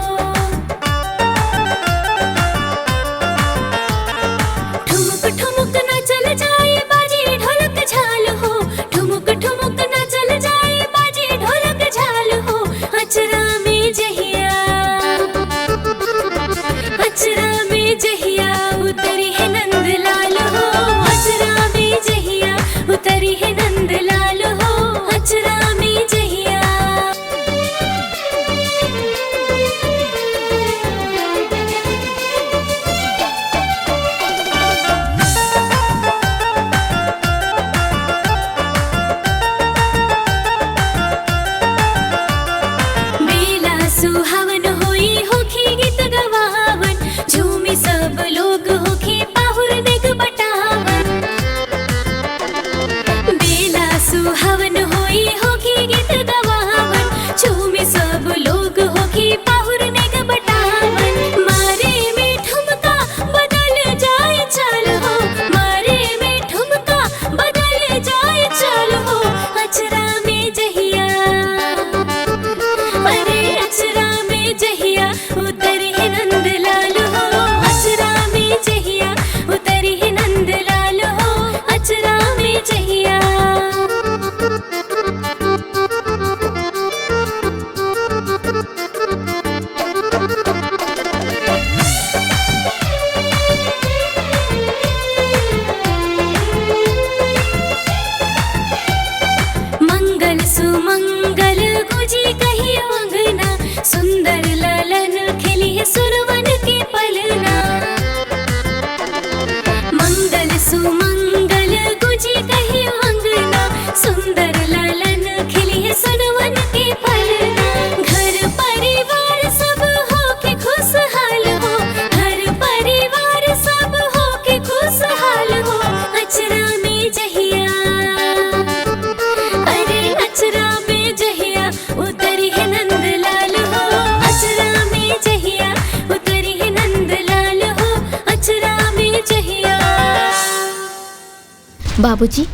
बाबूजी,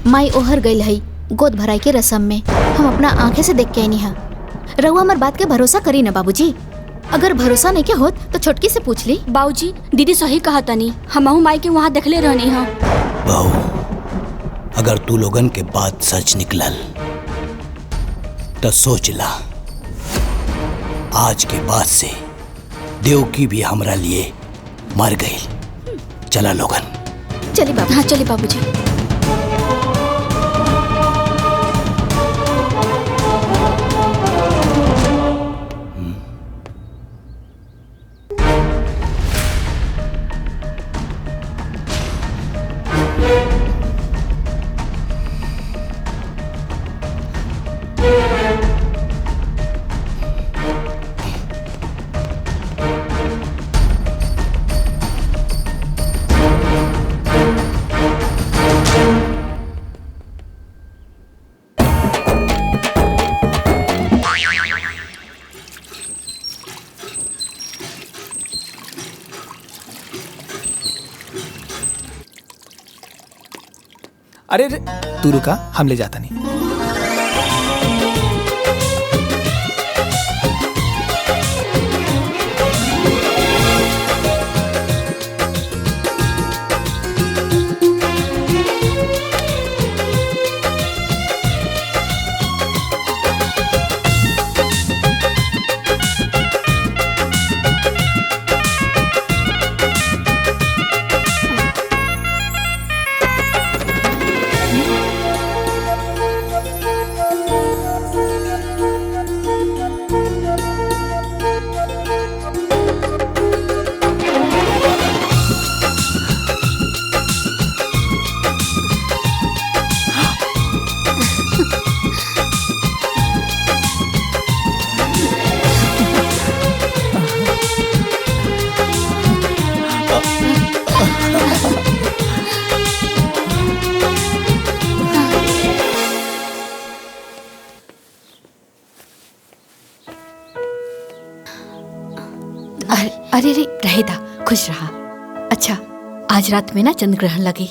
माई ओहर गई है गोद भराई के रसम में। हम अपना आंखें से देख के आनी है। रहुआ हमार बात के भरोसा करी ना बाबूजी। अगर भरोसा नहीं के होत तो छोटकी से पूछ ली। बाबूजी दीदी सही कहा तनी, हमहू माई के वहाँ देखले रहनी हाँ। बहू, अगर तू लोगन के बात सच निकलल तो सोच ला, आज के बाद से देवकी भी हमरा लिए मर गई। चला लोगन। चली बाबू। हाँ चली बाबूजी। अरे तू रुका, हम ले जाता नहीं। अरे रे रहेदा, खुश रहा। अच्छा, आज रात में ना चंद्र ग्रहण लगी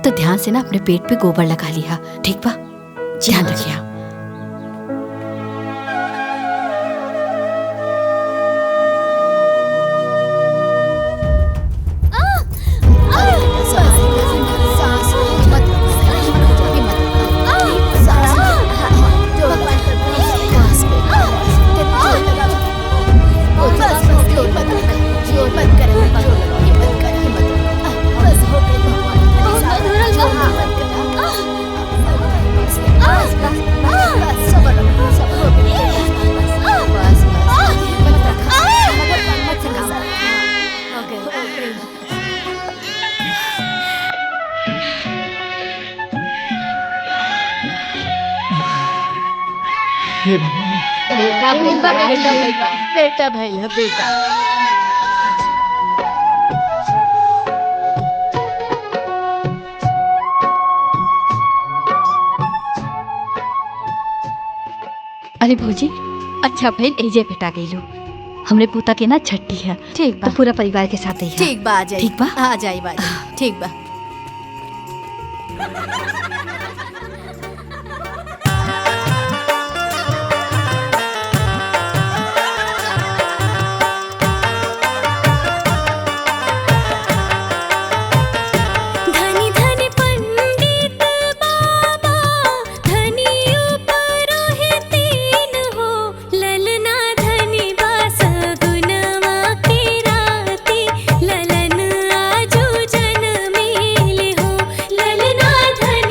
तो ध्यान से ना अपने पेट पे गोबर लगा लिया, ठीक बा? ध्यान रखिया। बेटा भैया बेटा। अरे भौजी, अच्छा भाई एजे बेटा गई लो। हमरे पोता के ना छठी है, ठीक बा। तो पूरा परिवार के साथ ही है। ठीक बा, आ जाई। ठीक बा, आ जाई बा। ठीक बा। ललन आजू जन्मेले हो, ललना धन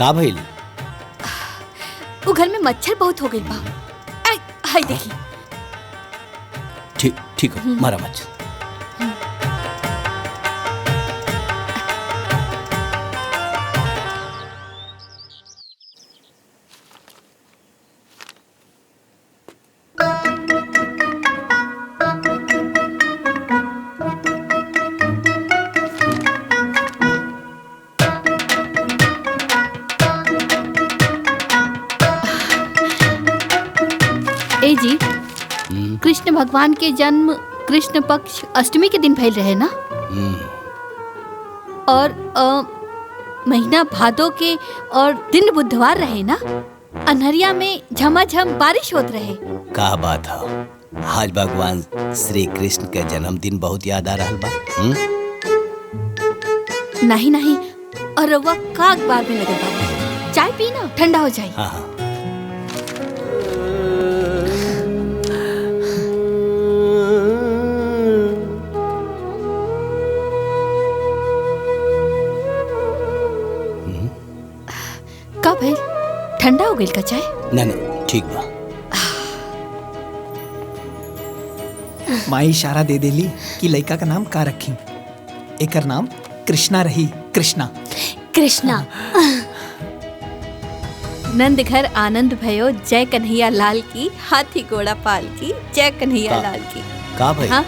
का भइल? वो घर में मच्छर बहुत हो गई बा। हाय देखी। ठीक ठीक हो, मारा मच्छर। ए जी, कृष्ण भगवान के जन्म कृष्ण पक्ष अष्टमी के दिन भइल रहे ना? और महीना भादो के और दिन बुधवार रहे ना? अनहरिया में झमाझम बारिश होत रहे। का बात है, आज भगवान श्री कृष्ण के जन्मदिन बहुत याद आ रहा बा। नहीं नहीं, और रउआ का अखबार में लगे बा? चाय पी ना, ठंडा हो जाए। हाँ हाँ। कब है? ठंडा हो गई का चाय? ना ना, ठीक बा। माई इशारा दे देली कि लड़का का नाम का रखी। एकर नाम कृष्णा रही। कृष्णा कृष्णा। नंद घर आनंद भयो, जय कन्हैया लाल की, हाथी घोड़ा पाल की, जय कन्हैया लाल की। का भाई? हाँ?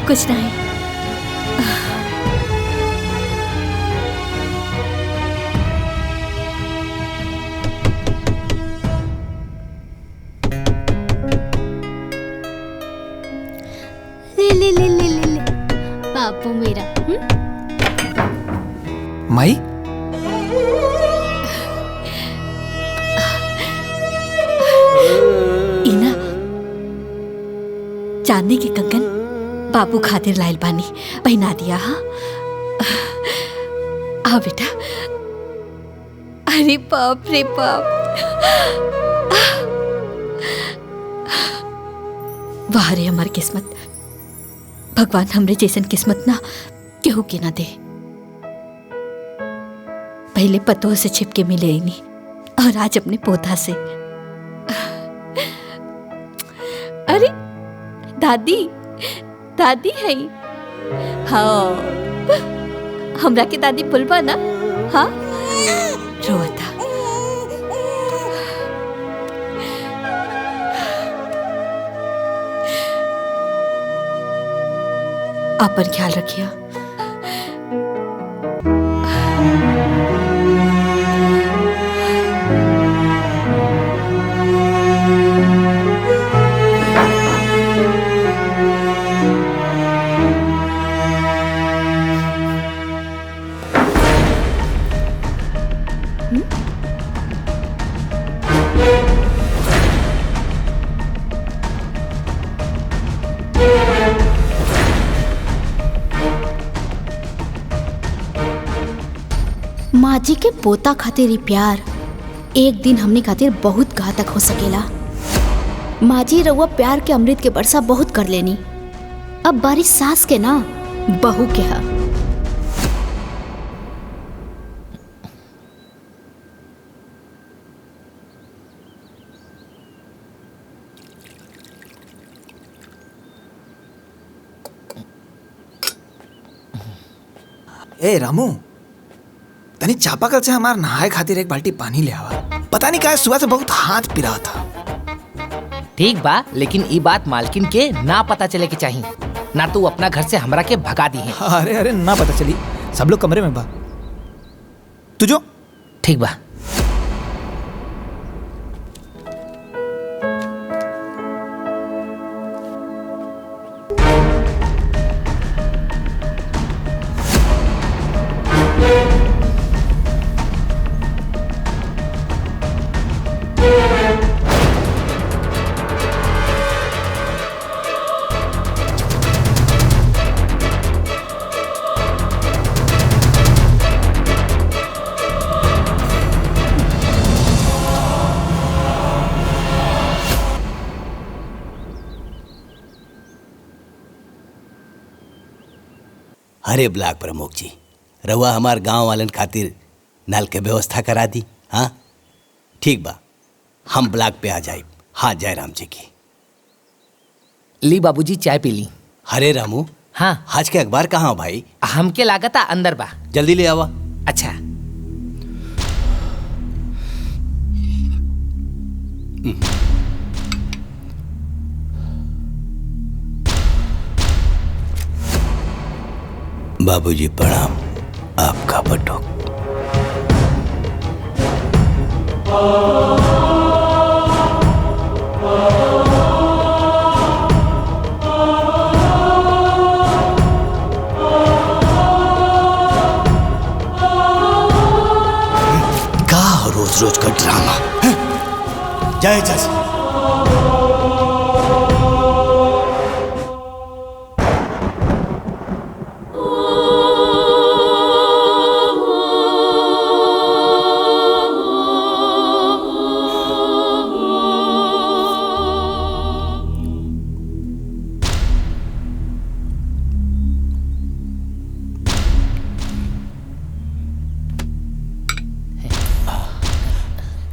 कुछ नहीं। ले ले ले ले ले ले बापू मेरा। माई इना चांदी के कंगन बाबू खातिर लाइल बानी, पहना दिया। हाँ आ बेटा। अरे बाप रे बाप, वाह रे हमार किस्मत। भगवान हमरे जैसन किस्मत ना केहू के ना दे। पहले पतों से छिपके मिले ही नहीं, और आज अपने पोता से। अरे दादी, दादी है। हाँ, हमरा के दादी पुलबा ना? हाँ, रोता। आपन ख्याल रखिए। माँ जी के पोता खातिर ही प्यार एक दिन हमने खातिर बहुत घातक हो सकेला। माँ जी रउआ प्यार के अमृत के वर्षा बहुत कर लेनी, अब बारी सास के ना बहू के हा। ए रामू, तनी चापाकल से हमार नहाए खातिर एक बाल्टी पानी ले आवा। पता नहीं क्या सुबह से बहुत हाथ पिरा था। ठीक बा, लेकिन ई बात मालकिन के ना पता चले के चाहिए, ना तू अपना घर से हमरा के भगा दी है। अरे अरे ना पता चली, सब लोग कमरे में बा। तू जो। ठीक बा। अरे ब्लॉक प्रमुख जी, रउआ हमार गांव वालन खातिर नल के व्यवस्था करा दी। हाँ ठीक बा, हम ब्लॉक पे आ जाए। हाँ जयराम जी की। ली बाबूजी चाय पी ली। हरे रामू, हाँ आज के अखबार कहाँ हो भाई? हमके लागता अंदर बा। जल्दी ले आवा। अच्छा। बाबूजी प्रणाम। आपका बटुक। का रोज रोज का ड्रामा। जय जय।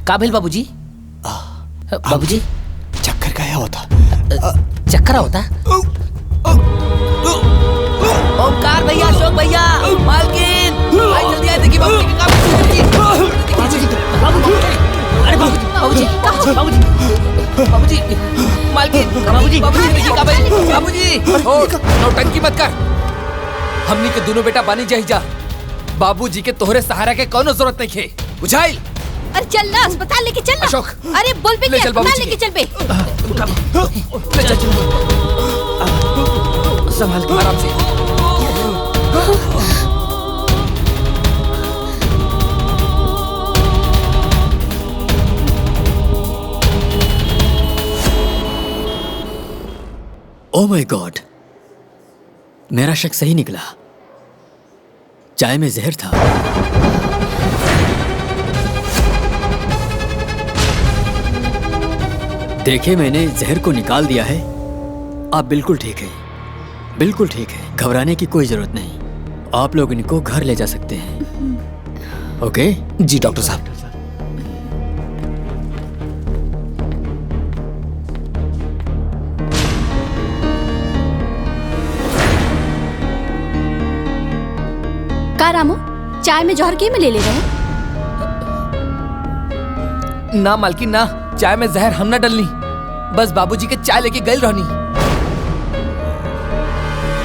काबिल बाबूजी। बाबूजी चक्कर का होता। चक्कर होता। ओमकार भैया, अशोक भैया, मालकिन, भाई जल्दी आए। देखिए बाबूजी के काम। अरे बाबूजी, बाबूजी, बाबूजी, मालकिन, बाबूजी, बाबूजी देखिए काबिल। बाबूजी नौटंकी मत कर। हमनी के दोनों बेटा बानी जाही जा। बाबूजी के तोहरे सहारा के कोनो जरूरत नहीं खे। बुझाइल? अरे चल ना अस्पताल लेके चल ना। अशोक, अरे बोल पे ले चल अस्पताल बाबूजी लेके चल पे। ले चल संभाल के आराम से। ओह माय गॉड, मेरा शक सही निकला। चाय में जहर था। देखे मैंने जहर को निकाल दिया है। आप बिल्कुल ठीक है, बिल्कुल ठीक है। घबराने की कोई जरूरत नहीं। आप लोग इनको घर ले जा सकते हैं। ओके? जी डॉक्टर साहब। का रामू, चाय में जहर के में ले रहे हैं? ना मालकिन ना, चाय में जहर हम ना डलनी। बस बाबूजी के चाय लेके गई रहनी।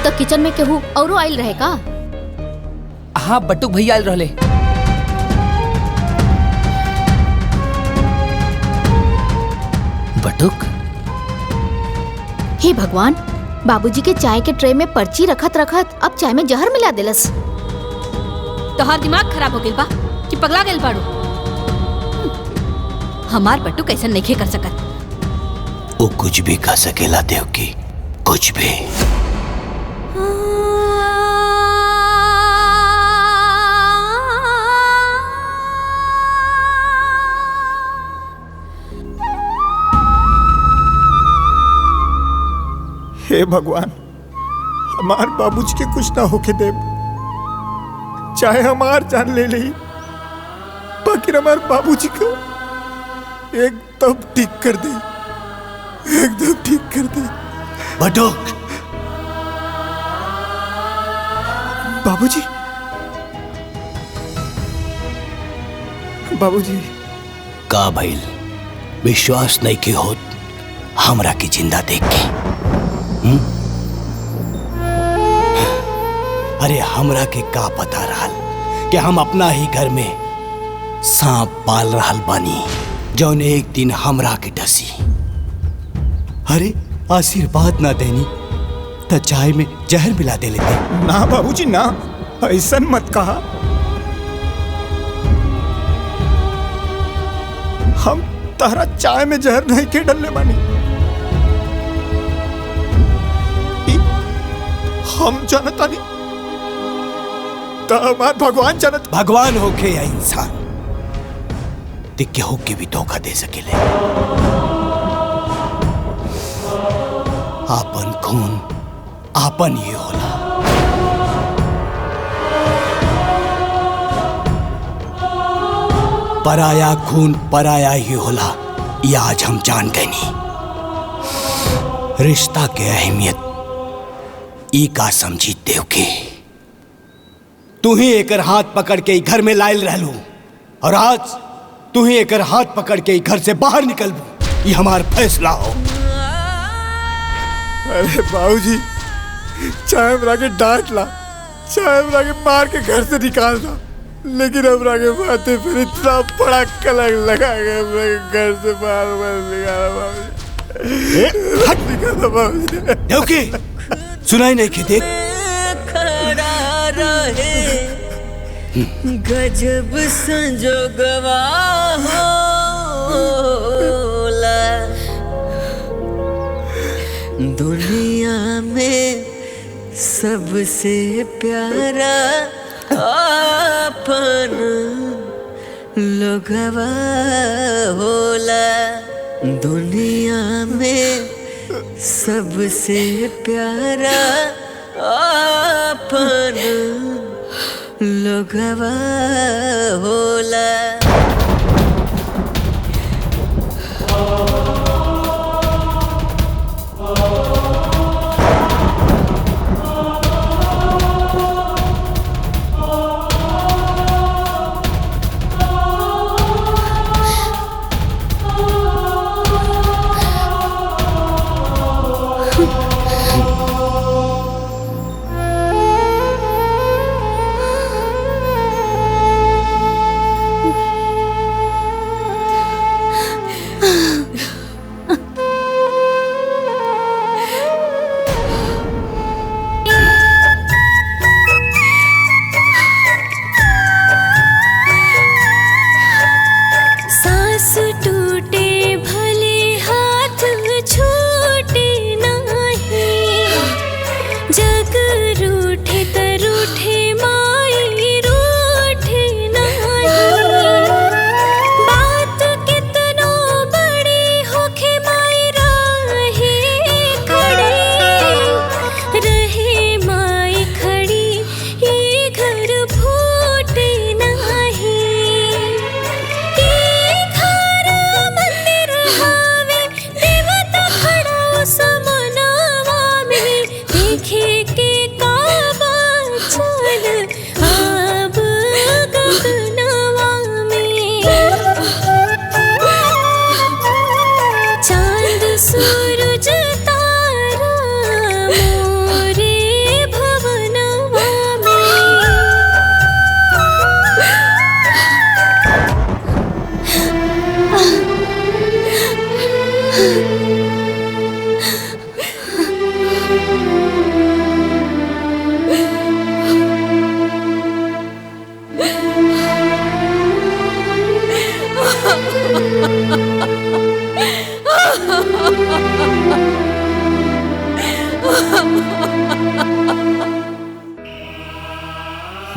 तो किचन में केहू औरो आइल रहे का? हाँ बटुक भैया आइल रहले। बटुक? हे भगवान, बाबूजी के चाय के ट्रे में पर्ची रखत रखत अब चाय में जहर मिला देलस। तोहार दिमाग खराब हो गइल बा कि पगला गइल बाड़ू? हमार बट्टू कैसे नहीं कर सकत। वो कुछ भी कर सकेला देवकी, कुछ भी। हे भगवान, हमार बाबूजी के कुछ ना होके दे। चाहे हमार जान ले ली, बाकी हमार बाबूजी को एकदम ठीक कर दे, एकदम ठीक कर दे। बटुक, बाबूजी, बाबूजी। का भइल? विश्वास नहीं की होत हमरा की जिंदा देख के? अरे हमरा के का पता रहल कि हम अपना ही घर में सांप पाल रहल बानी, जौन एक दिन हमरा के डसी। अरे आशीर्वाद ना देनी तो चाय में जहर मिला दे लेते। ना बाबूजी ना, ऐसा मत कहा। हम तारा चाय में जहर नहीं के डलने बानी। हम जानता नहीं तो हमार भगवान जानत। भगवान होके या इंसान, दिक्के होके भी धोखा दे सकेले। आपन खून आपन ही होला। पराया खून पराया ही होला, ये आज हम जान गए नी। रिश्ता के अहमियत ई का समझी देवकी। तू ही एकर हाथ पकड़ के घर में लायल रहलू और आज तू ही एकर हाथ पकड़ के घर से बाहर निकलबू। ये हमार फैसला हो। अरे बाबूजी, चाहे हमरा के डांट ला, चाहे हमरा के मार के घर से निकाल दा, लेकिन हमरा के माथे पर इतना बड़ा कलंक लगा के हमरा के घर से बाहर मत निकाला बाबूजी। हट निकाला बाबूजी। देवकी सुनाई नहीं कि देख खड़ा रहे गजब संजोगवा होला। दुनिया में सबसे प्यारा अपन लोगवा होला। दुनिया में सबसे प्यारा अपन लोगवा होला।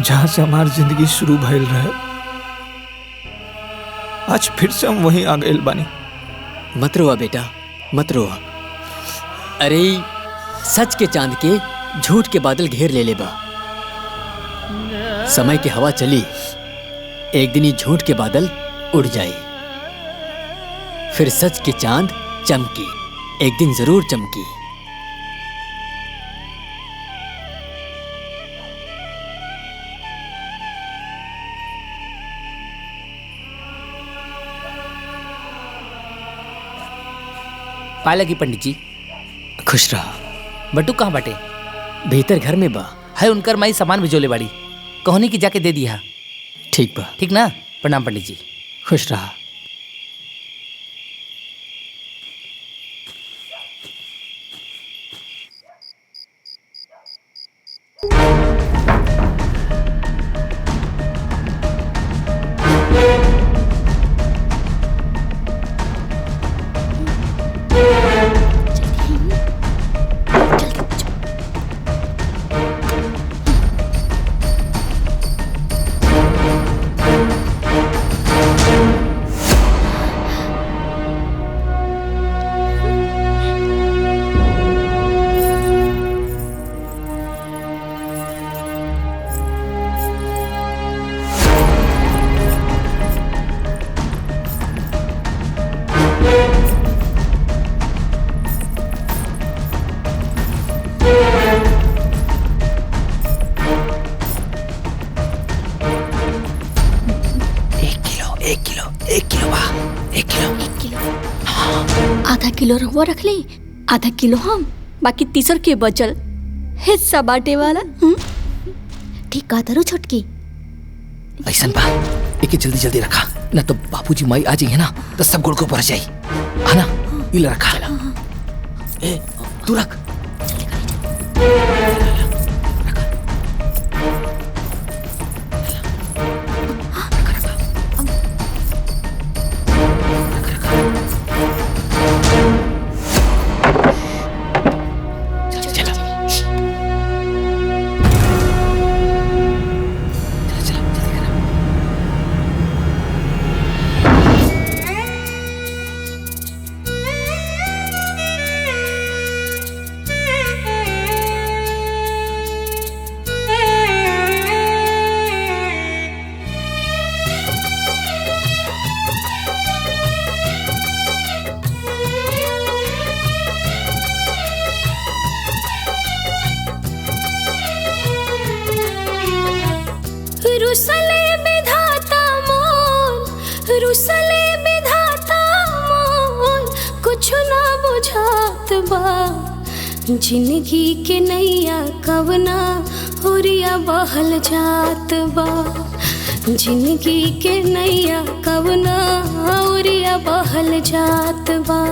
जहां से हमारी जिंदगी शुरू भइल रहे, आज फिर से हम वहीं आ गए बानी। मत रोआ बेटा, मत रोआ। अरे सच के चांद के झूठ के बादल घेर ले बा। समय की हवा चली, एक दिन ही झूठ के बादल उड़ जाए, फिर सच के चांद चमकी, एक दिन जरूर चमकी। पाला की पंडित जी। खुश रहा। बटू कहाँ बाटे? भीतर घर में बा। है उनकर माई सामान भिजोले बाड़ी, कहनी की जाके दे दिया। ठीक बा। ठीक ना? प्रणाम पंडित जी। खुश रहा। आधा किलो रहुआ रख ली, आधा किलो हम, बाकी तीसर के बचल हिस्सा बांटे वाला। ठीक कहा तारू छोटकी। ऐसा बा एक जल्दी जल्दी रखा, ना तो बापूजी माई आ जाइए ना तो सब गुड़ को पड़ जाई है ना। इला रखा ए तू रख। रुसले विधाता मोर, रुसले विधाता मोर, कुछ ना बुझात बा। जिंदगी के नैया कवना होरिया बहल जात बा। जिंदगी के नैया कवना होरिया बहल जात बा।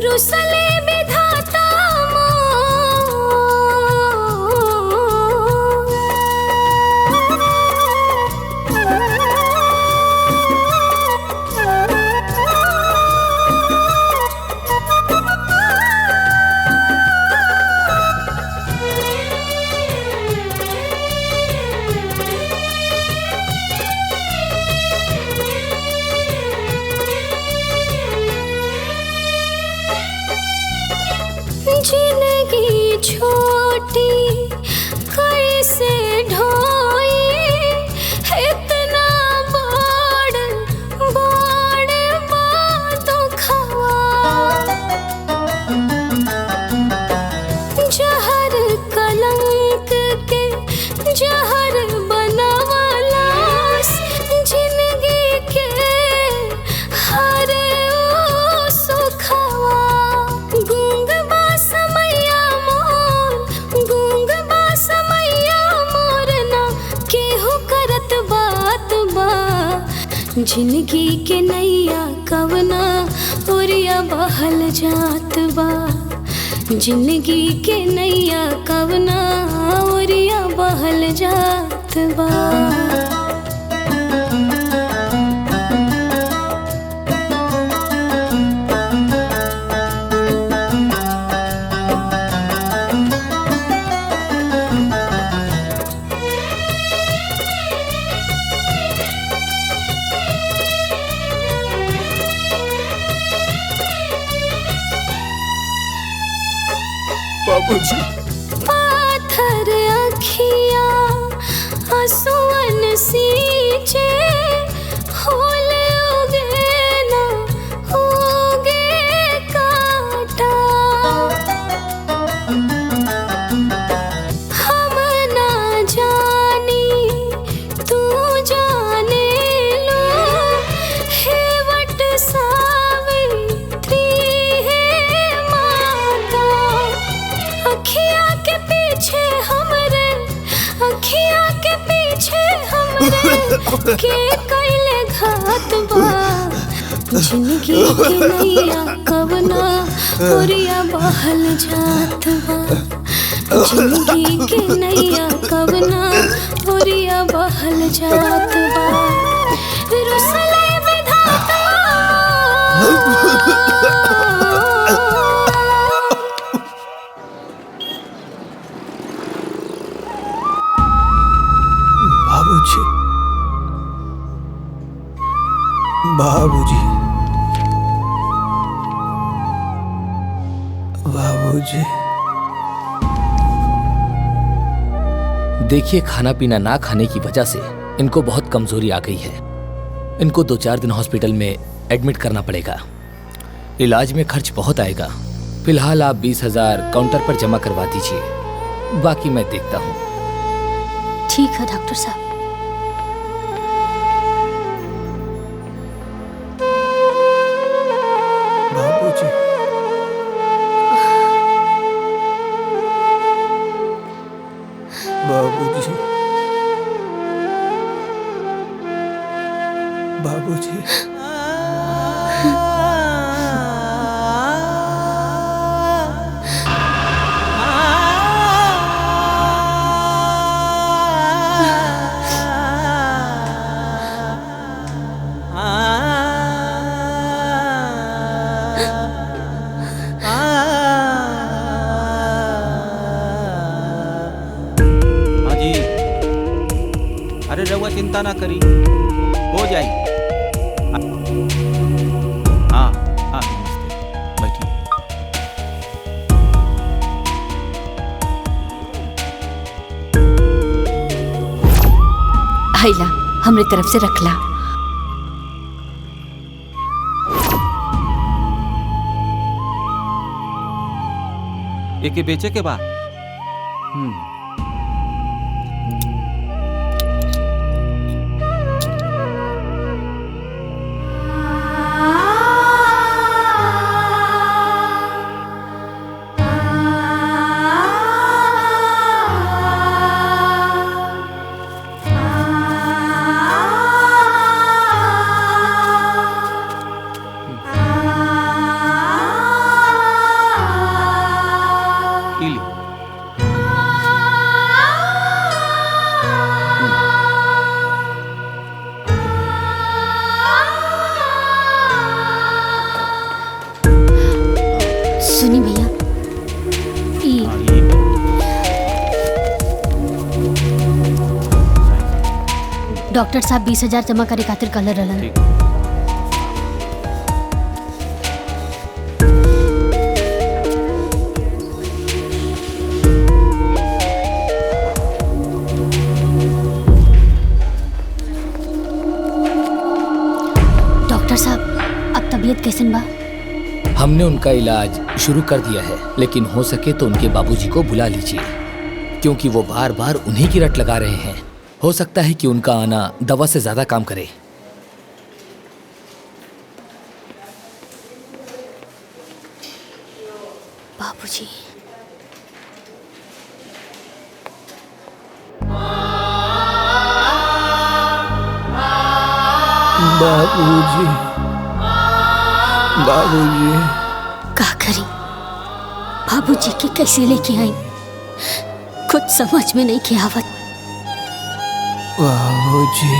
रुसले विधाता जिंदगी छोटी कैसे ढोई, इतना बड़ बड़ बातों खवा। जहर कलंक के जहर बनवलास, जिंदगी के हर ओ सुखवा। गूंग समैया मोर, गूंग बा समैया मोर, ना केहू करत बात बा। जिंदगी के नैया कवना ओरिया बहल जात बा। जिंदगी के नैया कवना ओरिया बहल जात बा। बाबूजी पाथर अखिया हसुअन सींचे, होल उगे ना उगे काटा। हम ना जानी तू जाने लो, हेवट सावित्री है माता। अखिया के पीछे हमरे, अखिया के पीछे हमरे, के कैले घात बा। जिंदगी के नैया कवना ओरिया बहल जात बा। जिंदगी के नैया कवना ओरिया बहल जात बा। रुसले विधाता बाबूजी, बाबूजी, बाबूजी। देखिए, खाना पीना ना खाने की वजह से इनको बहुत कमजोरी आ गई है। इनको 2-4 दिन हॉस्पिटल में एडमिट करना पड़ेगा। इलाज में खर्च बहुत आएगा। फिलहाल आप 20,000 काउंटर पर जमा करवा दीजिए, बाकी मैं देखता हूँ। ठीक है डॉक्टर साहब। बाबूजी, चिंता ना करी, हो जाई। हाँ हाँ नमस्ते, बैठिए। हैला हमरे तरफ से रखला। एके बेचे के बा। सुनी भैया, डॉक्टर साहब 20,000 जमा करे खातिर कल रहलन। डॉक्टर साहब, अब तबीयत कैसन बा? हमने उनका इलाज शुरू कर दिया है, लेकिन हो सके तो उनके बाबूजी को बुला लीजिए, क्योंकि वो बार बार उन्हीं की रट लगा रहे हैं। हो सकता है कि उनका आना दवा से ज्यादा काम करे। बाबूजी, बाबूजी, बाबूजी। का करी? बाबूजी के कैसे लेके आई, कुछ समझ में नहीं के आवत। बाबूजी,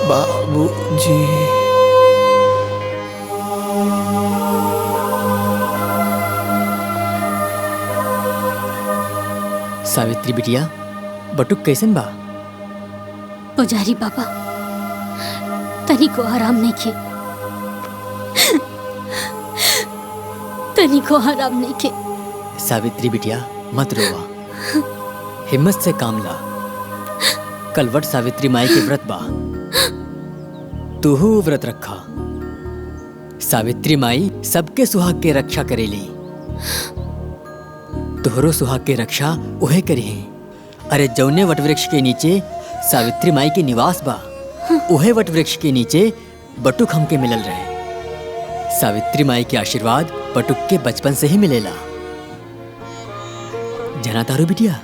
बाबूजी। सावित्री बिटिया, बटुक कैसन बा? पुजारी बाबा, तनी को आराम नहीं खे, तनी को आराम नहीं खे। सावित्री बिटिया मत रोवा, हिम्मत से काम ला। कल वट सावित्री माई के व्रत बा, तूहू व्रत रखा। सावित्री माई सबके सुहाग के रक्षा करेली, तोहरो सुहाग के रक्षा उहे करी। अरे जौने वटवृक्ष के नीचे सावित्री माई के निवास बा, उहे वटवृक्ष के नीचे बटुक हमके मिलल रहे। सावित्री माई के आशीर्वाद बटुक के बचपन से ही मिलेला। जना तारू बिटिया,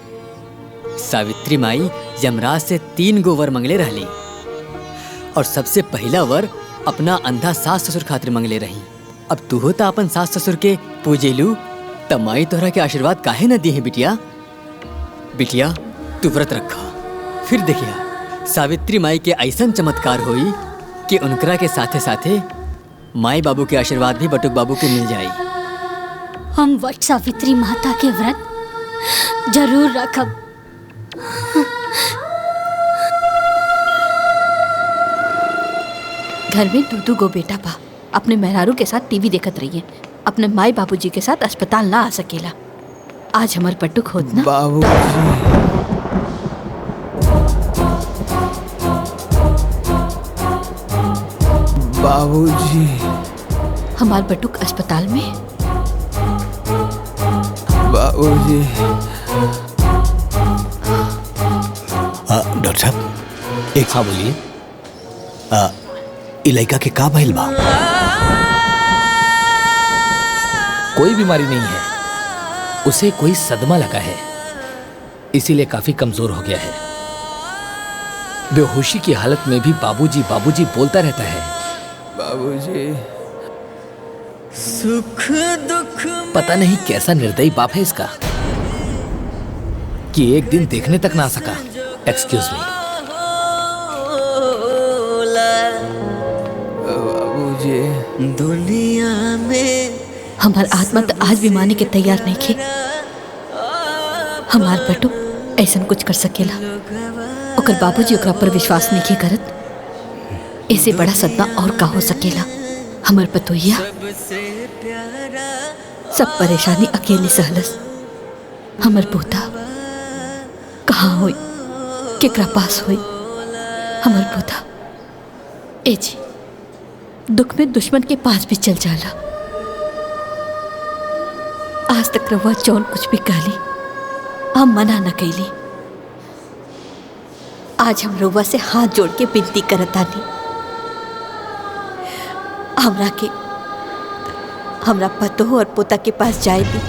सावित्री माई यमराज से 3 गो वर मंगले रहली, और सबसे पहला वर अपना अंधा सास ससुर खातिर मंगले रही। अब तू होता अपन सास ससुर के पूजेलू, तब माई तोहरा के आशीर्वाद काहे न दी है बिटिया। बिटिया तू व्रत रखा, फिर देखिया सावित्री माई के ऐसा चमत्कार होई कि उनकरा के साथे साथे माई बाबू के आशीर्वाद भी बटुक बाबू के मिल जाई। हम वट सावित्री माता के व्रत जरूर रखब। घर में 2 गो बेटा बा, अपने मेहरारू के साथ टीवी देखत रहिए, अपने माई बाबूजी के साथ अस्पताल ना आ सकेला। आज हमार पट्टुक होत ना। बाबूजी, हमार बटुक अस्पताल में। बाबूजी। डॉक्टर साहब, एक हाँ बोलिए। इलाका के का भइल बा? कोई बीमारी नहीं है, उसे कोई सदमा लगा है, इसीलिए काफी कमजोर हो गया है। बेहोशी की हालत में भी बाबूजी बाबूजी बोलता रहता है। बाबूजी, सुख दुख पता नहीं कैसा निर्दयी बाप है इसका कि एक दिन देखने तक ना आ सका। Excuse me. बाबूजी, दुनिया में हमार आत्मा तो आज भी माने के तैयार नहीं थे। हमार बेटो ऐसा कुछ कर सकेला, ओकर बाबूजी ओकरा पर विश्वास नहीं के करत। ऐसे बड़ा सदमा और का हो सकेला। हमार पतोहिया सब परेशानी अकेले सहलस। हमार पोता कहाँ होई, केकरा पास होई? हमार पोता ए जी दुख में दुश्मन के पास भी चल जाला। आज तक रवा जौन कुछ भी कहली हम मना न कैली। आज हम रवा से हाथ जोड़ के विनती करतानी, हमरा पतो और पोता के पास जाए दी।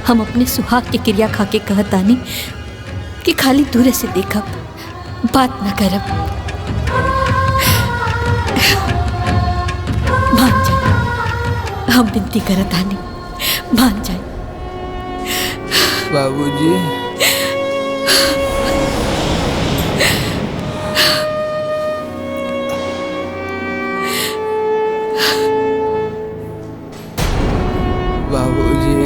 हम अपने सुहाग की क्रिया खा के कहतानी कि खाली दूरे से देखब, बात न करब। मान जाए, हम विनती करतानी, मान जाए। बाबूजी बाबूजी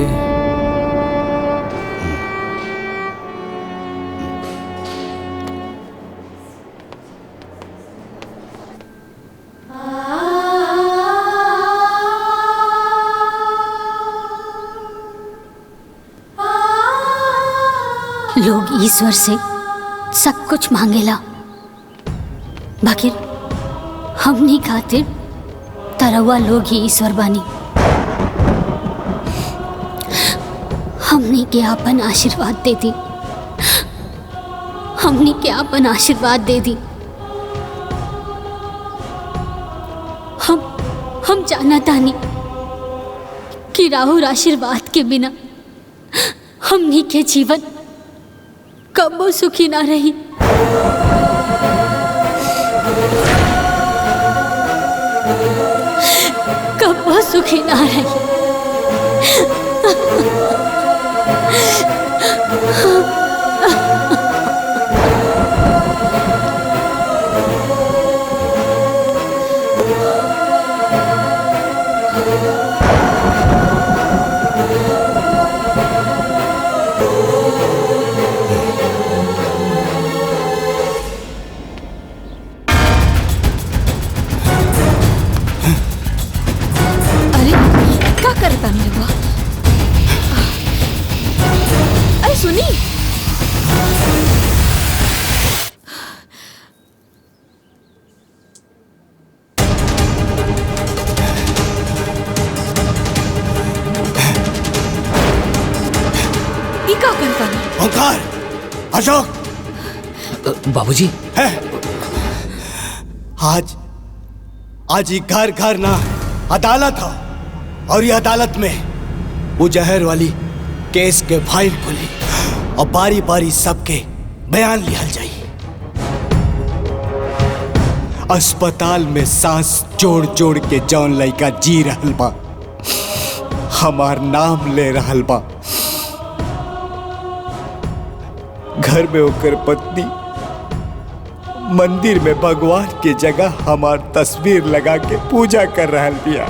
लोग ईश्वर से सब कुछ मांगेला, बाकी हमनी खातिर तरवा लोग ही ईश्वर बानी। हमनी के आपन आशीर्वाद दे दी, हमनी के आपन आशीर्वाद दे दी। हम जाना तानी कि राहुल आशीर्वाद के बिना हमनी के जीवन कबो सुखी ना रही। कबो सुखी ना रही। सुनी क्या करता है? ओंकार, अशोक, बाबूजी है आज ही घर घर ना अदालत हो, और ये अदालत में वो जहर वाली केस के फाइल खुली और बारी बारी सबके बयान लिहल जाई। अस्पताल में सांस जोड़ जोड़ के जौन लइका जी रहल बा, हमार नाम ले रहल बा। घर में होकर पत्नी मंदिर में भगवान के जगह हमार तस्वीर लगा के पूजा कर रहल बिया।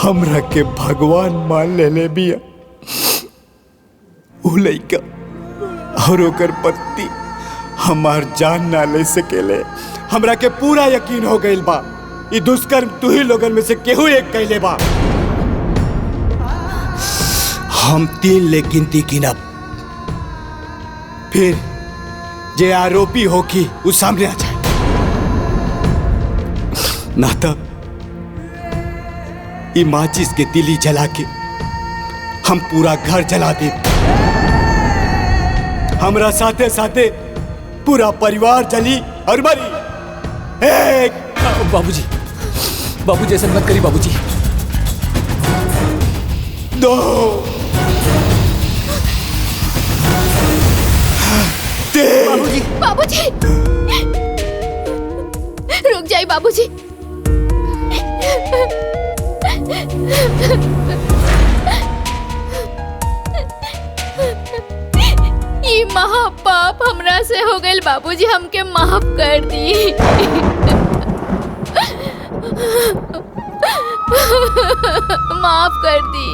हमरा के भगवान मान ले बिया। उ लइका और ओकर पत्नी हमार जान ना ले सकेले। हमरा के पूरा यकीन हो गइल बा ये दुष्कर्म तू ही लोगन में से केहू एक कैले बा। हम 3 ले गिनती गिनब, फिर जे आरोपी होगी वो सामने आ जाए, ना तो ये माचिस के तिली जला के हम पूरा घर जला दे। हमरा साथे साथे पूरा परिवार जली और मरी। एक बाबूजी ऐसा मत करिए बाबूजी। 2 3 बाबूजी रुक जाइए बाबूजी। ये महापाप हमरा से हो गए बाबूजी, हमके माफ कर दी। माफ कर दी।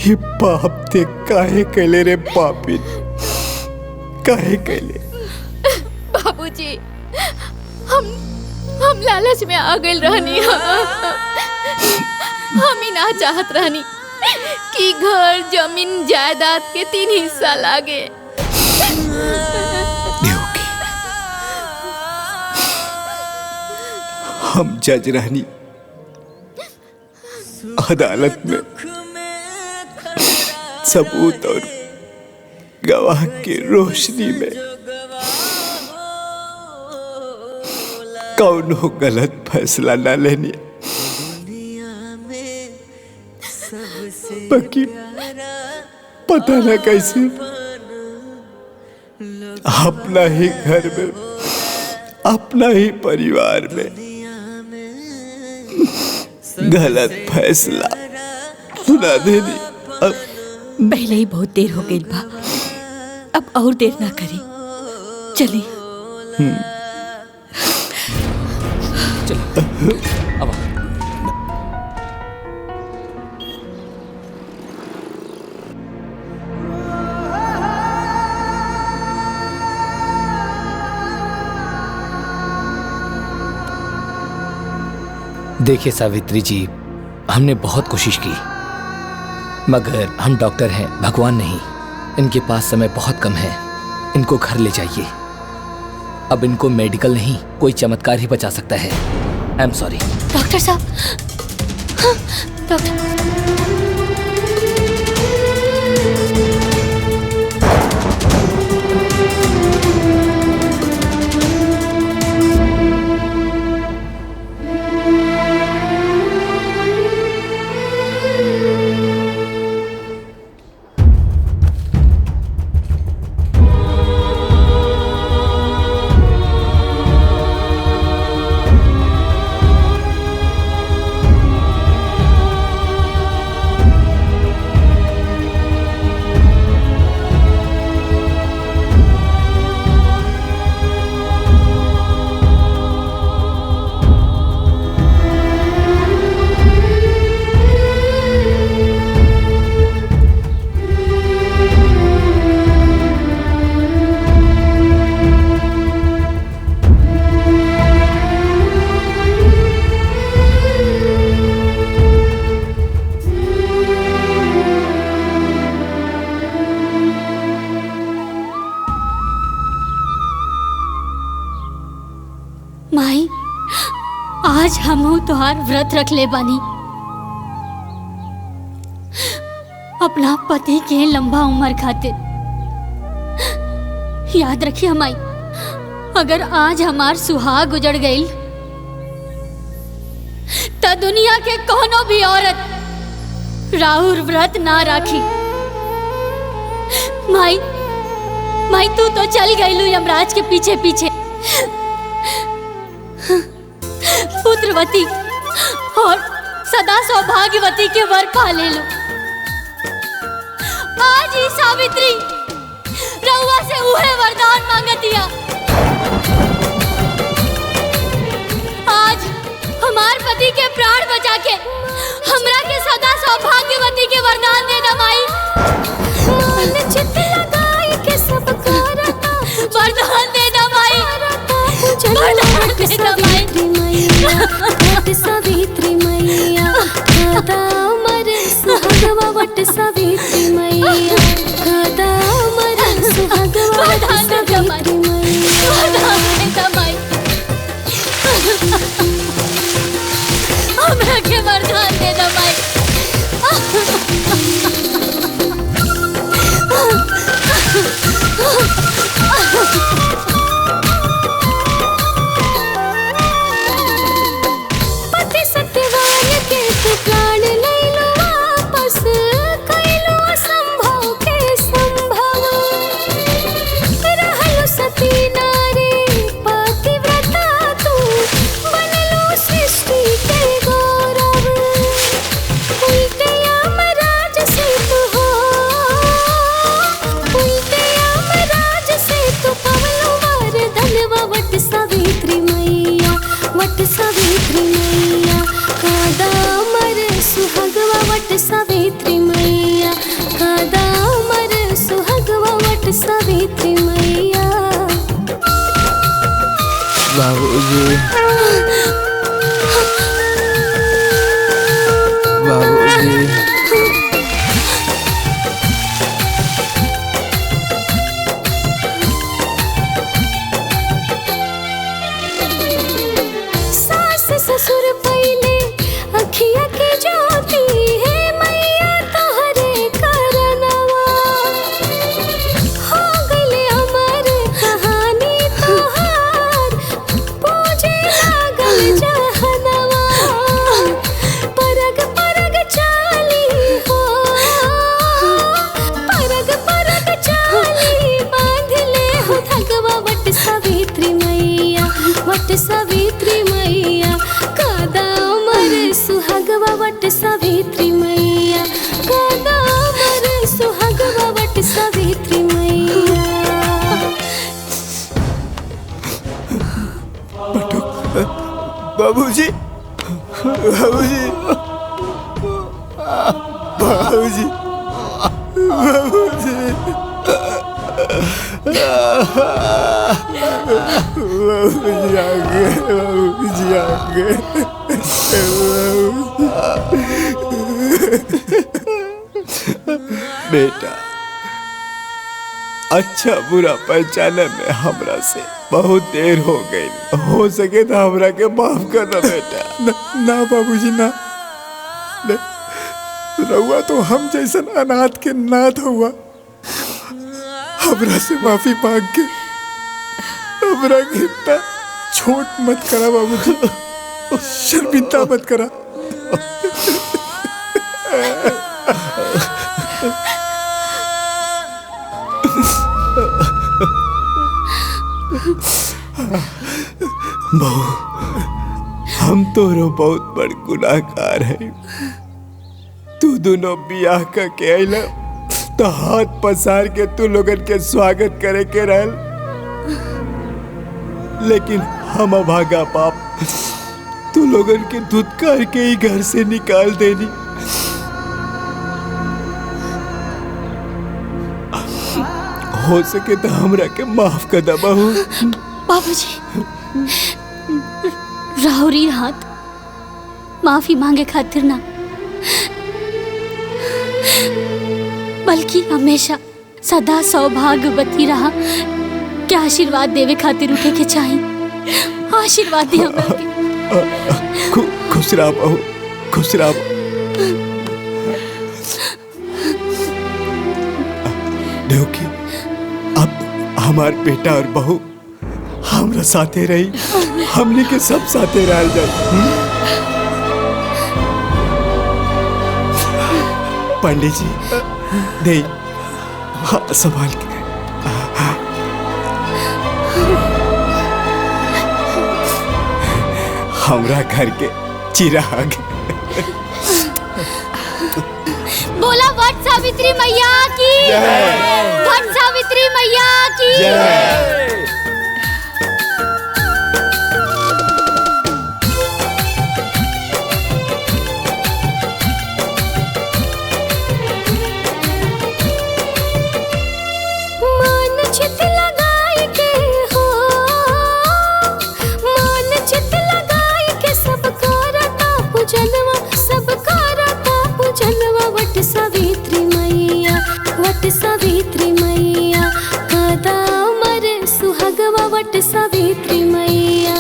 ये पाप ते काहे कैले रे पापी, काहे कैले? बाबूजी, हम लालच में आ गए रहनी। हम ही ना चाहत रहनी कि घर जमीन जायदाद के 3 हिस्सा लागे। हम जज रहनी, अदालत में सबूत और गवाह की रोशनी में कौनो गलत फैसला न लेनी। बाकी पता न कैसे अपना ही घर में, अपना ही परिवार में गलत फैसला सुना देनी। अब पहले ही बहुत देर हो गई बा, अब और देर ना करी, चली। अब देखिए सावित्री जी, हमने बहुत कोशिश की, मगर हम डॉक्टर हैं, भगवान नहीं। इनके पास समय बहुत कम है, इनको घर ले जाइए। अब इनको मेडिकल नहीं, कोई चमत्कार ही बचा सकता है। I am sorry. डॉक्टर साहब, हाँ, डॉक्टर माई, आज हमहू तोहार व्रत रख ले बानी। अपना पति के लंबा उम्र खातिर याद रखिए माई, अगर आज हमार सुहाग उजड़ गई तो दुनिया के कोनो भी औरत राहुल व्रत ना राखी। माई, माई तू तो चल गई यमराज के पीछे पीछे, पुत्रवती और सदा सौभाग्यवती के वर पा ले लो। आज ही सावित्री रउआ से उहे वरदान मांगतिया। आज हमार पति के प्राण बचा के हमरा के सदा सौभाग्यवती के वरदान दे दा माई। मन चित लगाई के सब करता वरदान दे दा माई, वरदान दे दा माई। सावित्री मैया कदा मरे सुहागवा वट सावित्री मैया कदा मरे सुहागवा वट सावित्री मैया। हमरा के वरदान दे दा माई। पति सत्यवान के तू प्राण ले लो वापस, कैलो असंभव के संभव। बाबूजी बाबूजी सास ससुर पहले अखिया के जाती है मैया तोहरे करनवा हो गले अमर कहानी तोहार पूजे लागल जहनवा परग परग चाली हो परग परग चाली बांध ले हो धगवा वट सावित्री मैया वट सावित्री मैया कादा अमर सुहागवा वट सावित्री मैया कादा अमर सुहागवा वट सावित्री मैया बाबूजी बाबूजी बाबूजी बाबूजी बाबूजी आ गए बाबूजी आ गए बेटा अच्छा बुरा पहचाने में हमरा से बहुत देर हो गई। हो सके तो हमरा के माफ कर दो बेटा। ना बाबूजी ना, रहुआ तो हम जैसन अनाथ के नाथ हुआ। हमरा से माफी मांग के हमरा के इतना छोट मत करा बाबूजी, शर्मिंदा मत करा। बहू हम तोरो बहुत बड़ गुनाहगार है। तू दोनों बियाह करके आइला तो हाथ पसार के तू लोगन के स्वागत करे के रहल, लेकिन हम अभागा बाप तू लोगन के धुतकार के ही घर से निकाल देनी। हो सके तो हमरा के माफ कर दा बहू। बाबूजी राहुरी हाथ माफी मांगे खातिर ना, बल्कि हमेशा सदा सौभाग्यवती रहा के आशीर्वाद देवे खातिर उठे के चाहिए। आशीर्वाद दी हमरा के। खुश रह बहू, खुश रह। देखी अब हमार बेटा और बहू हमरा साथे रही, हमने के सब साथे रह जाए। पंडित जी दे हाँ, संभाल के हमरा घर के चिराग। बोला वट सावित्री मैया की जय। वट सावित्री मैया की जय। सावित्री मैया कादा अमर सुहागवा वट सावित्री मैया।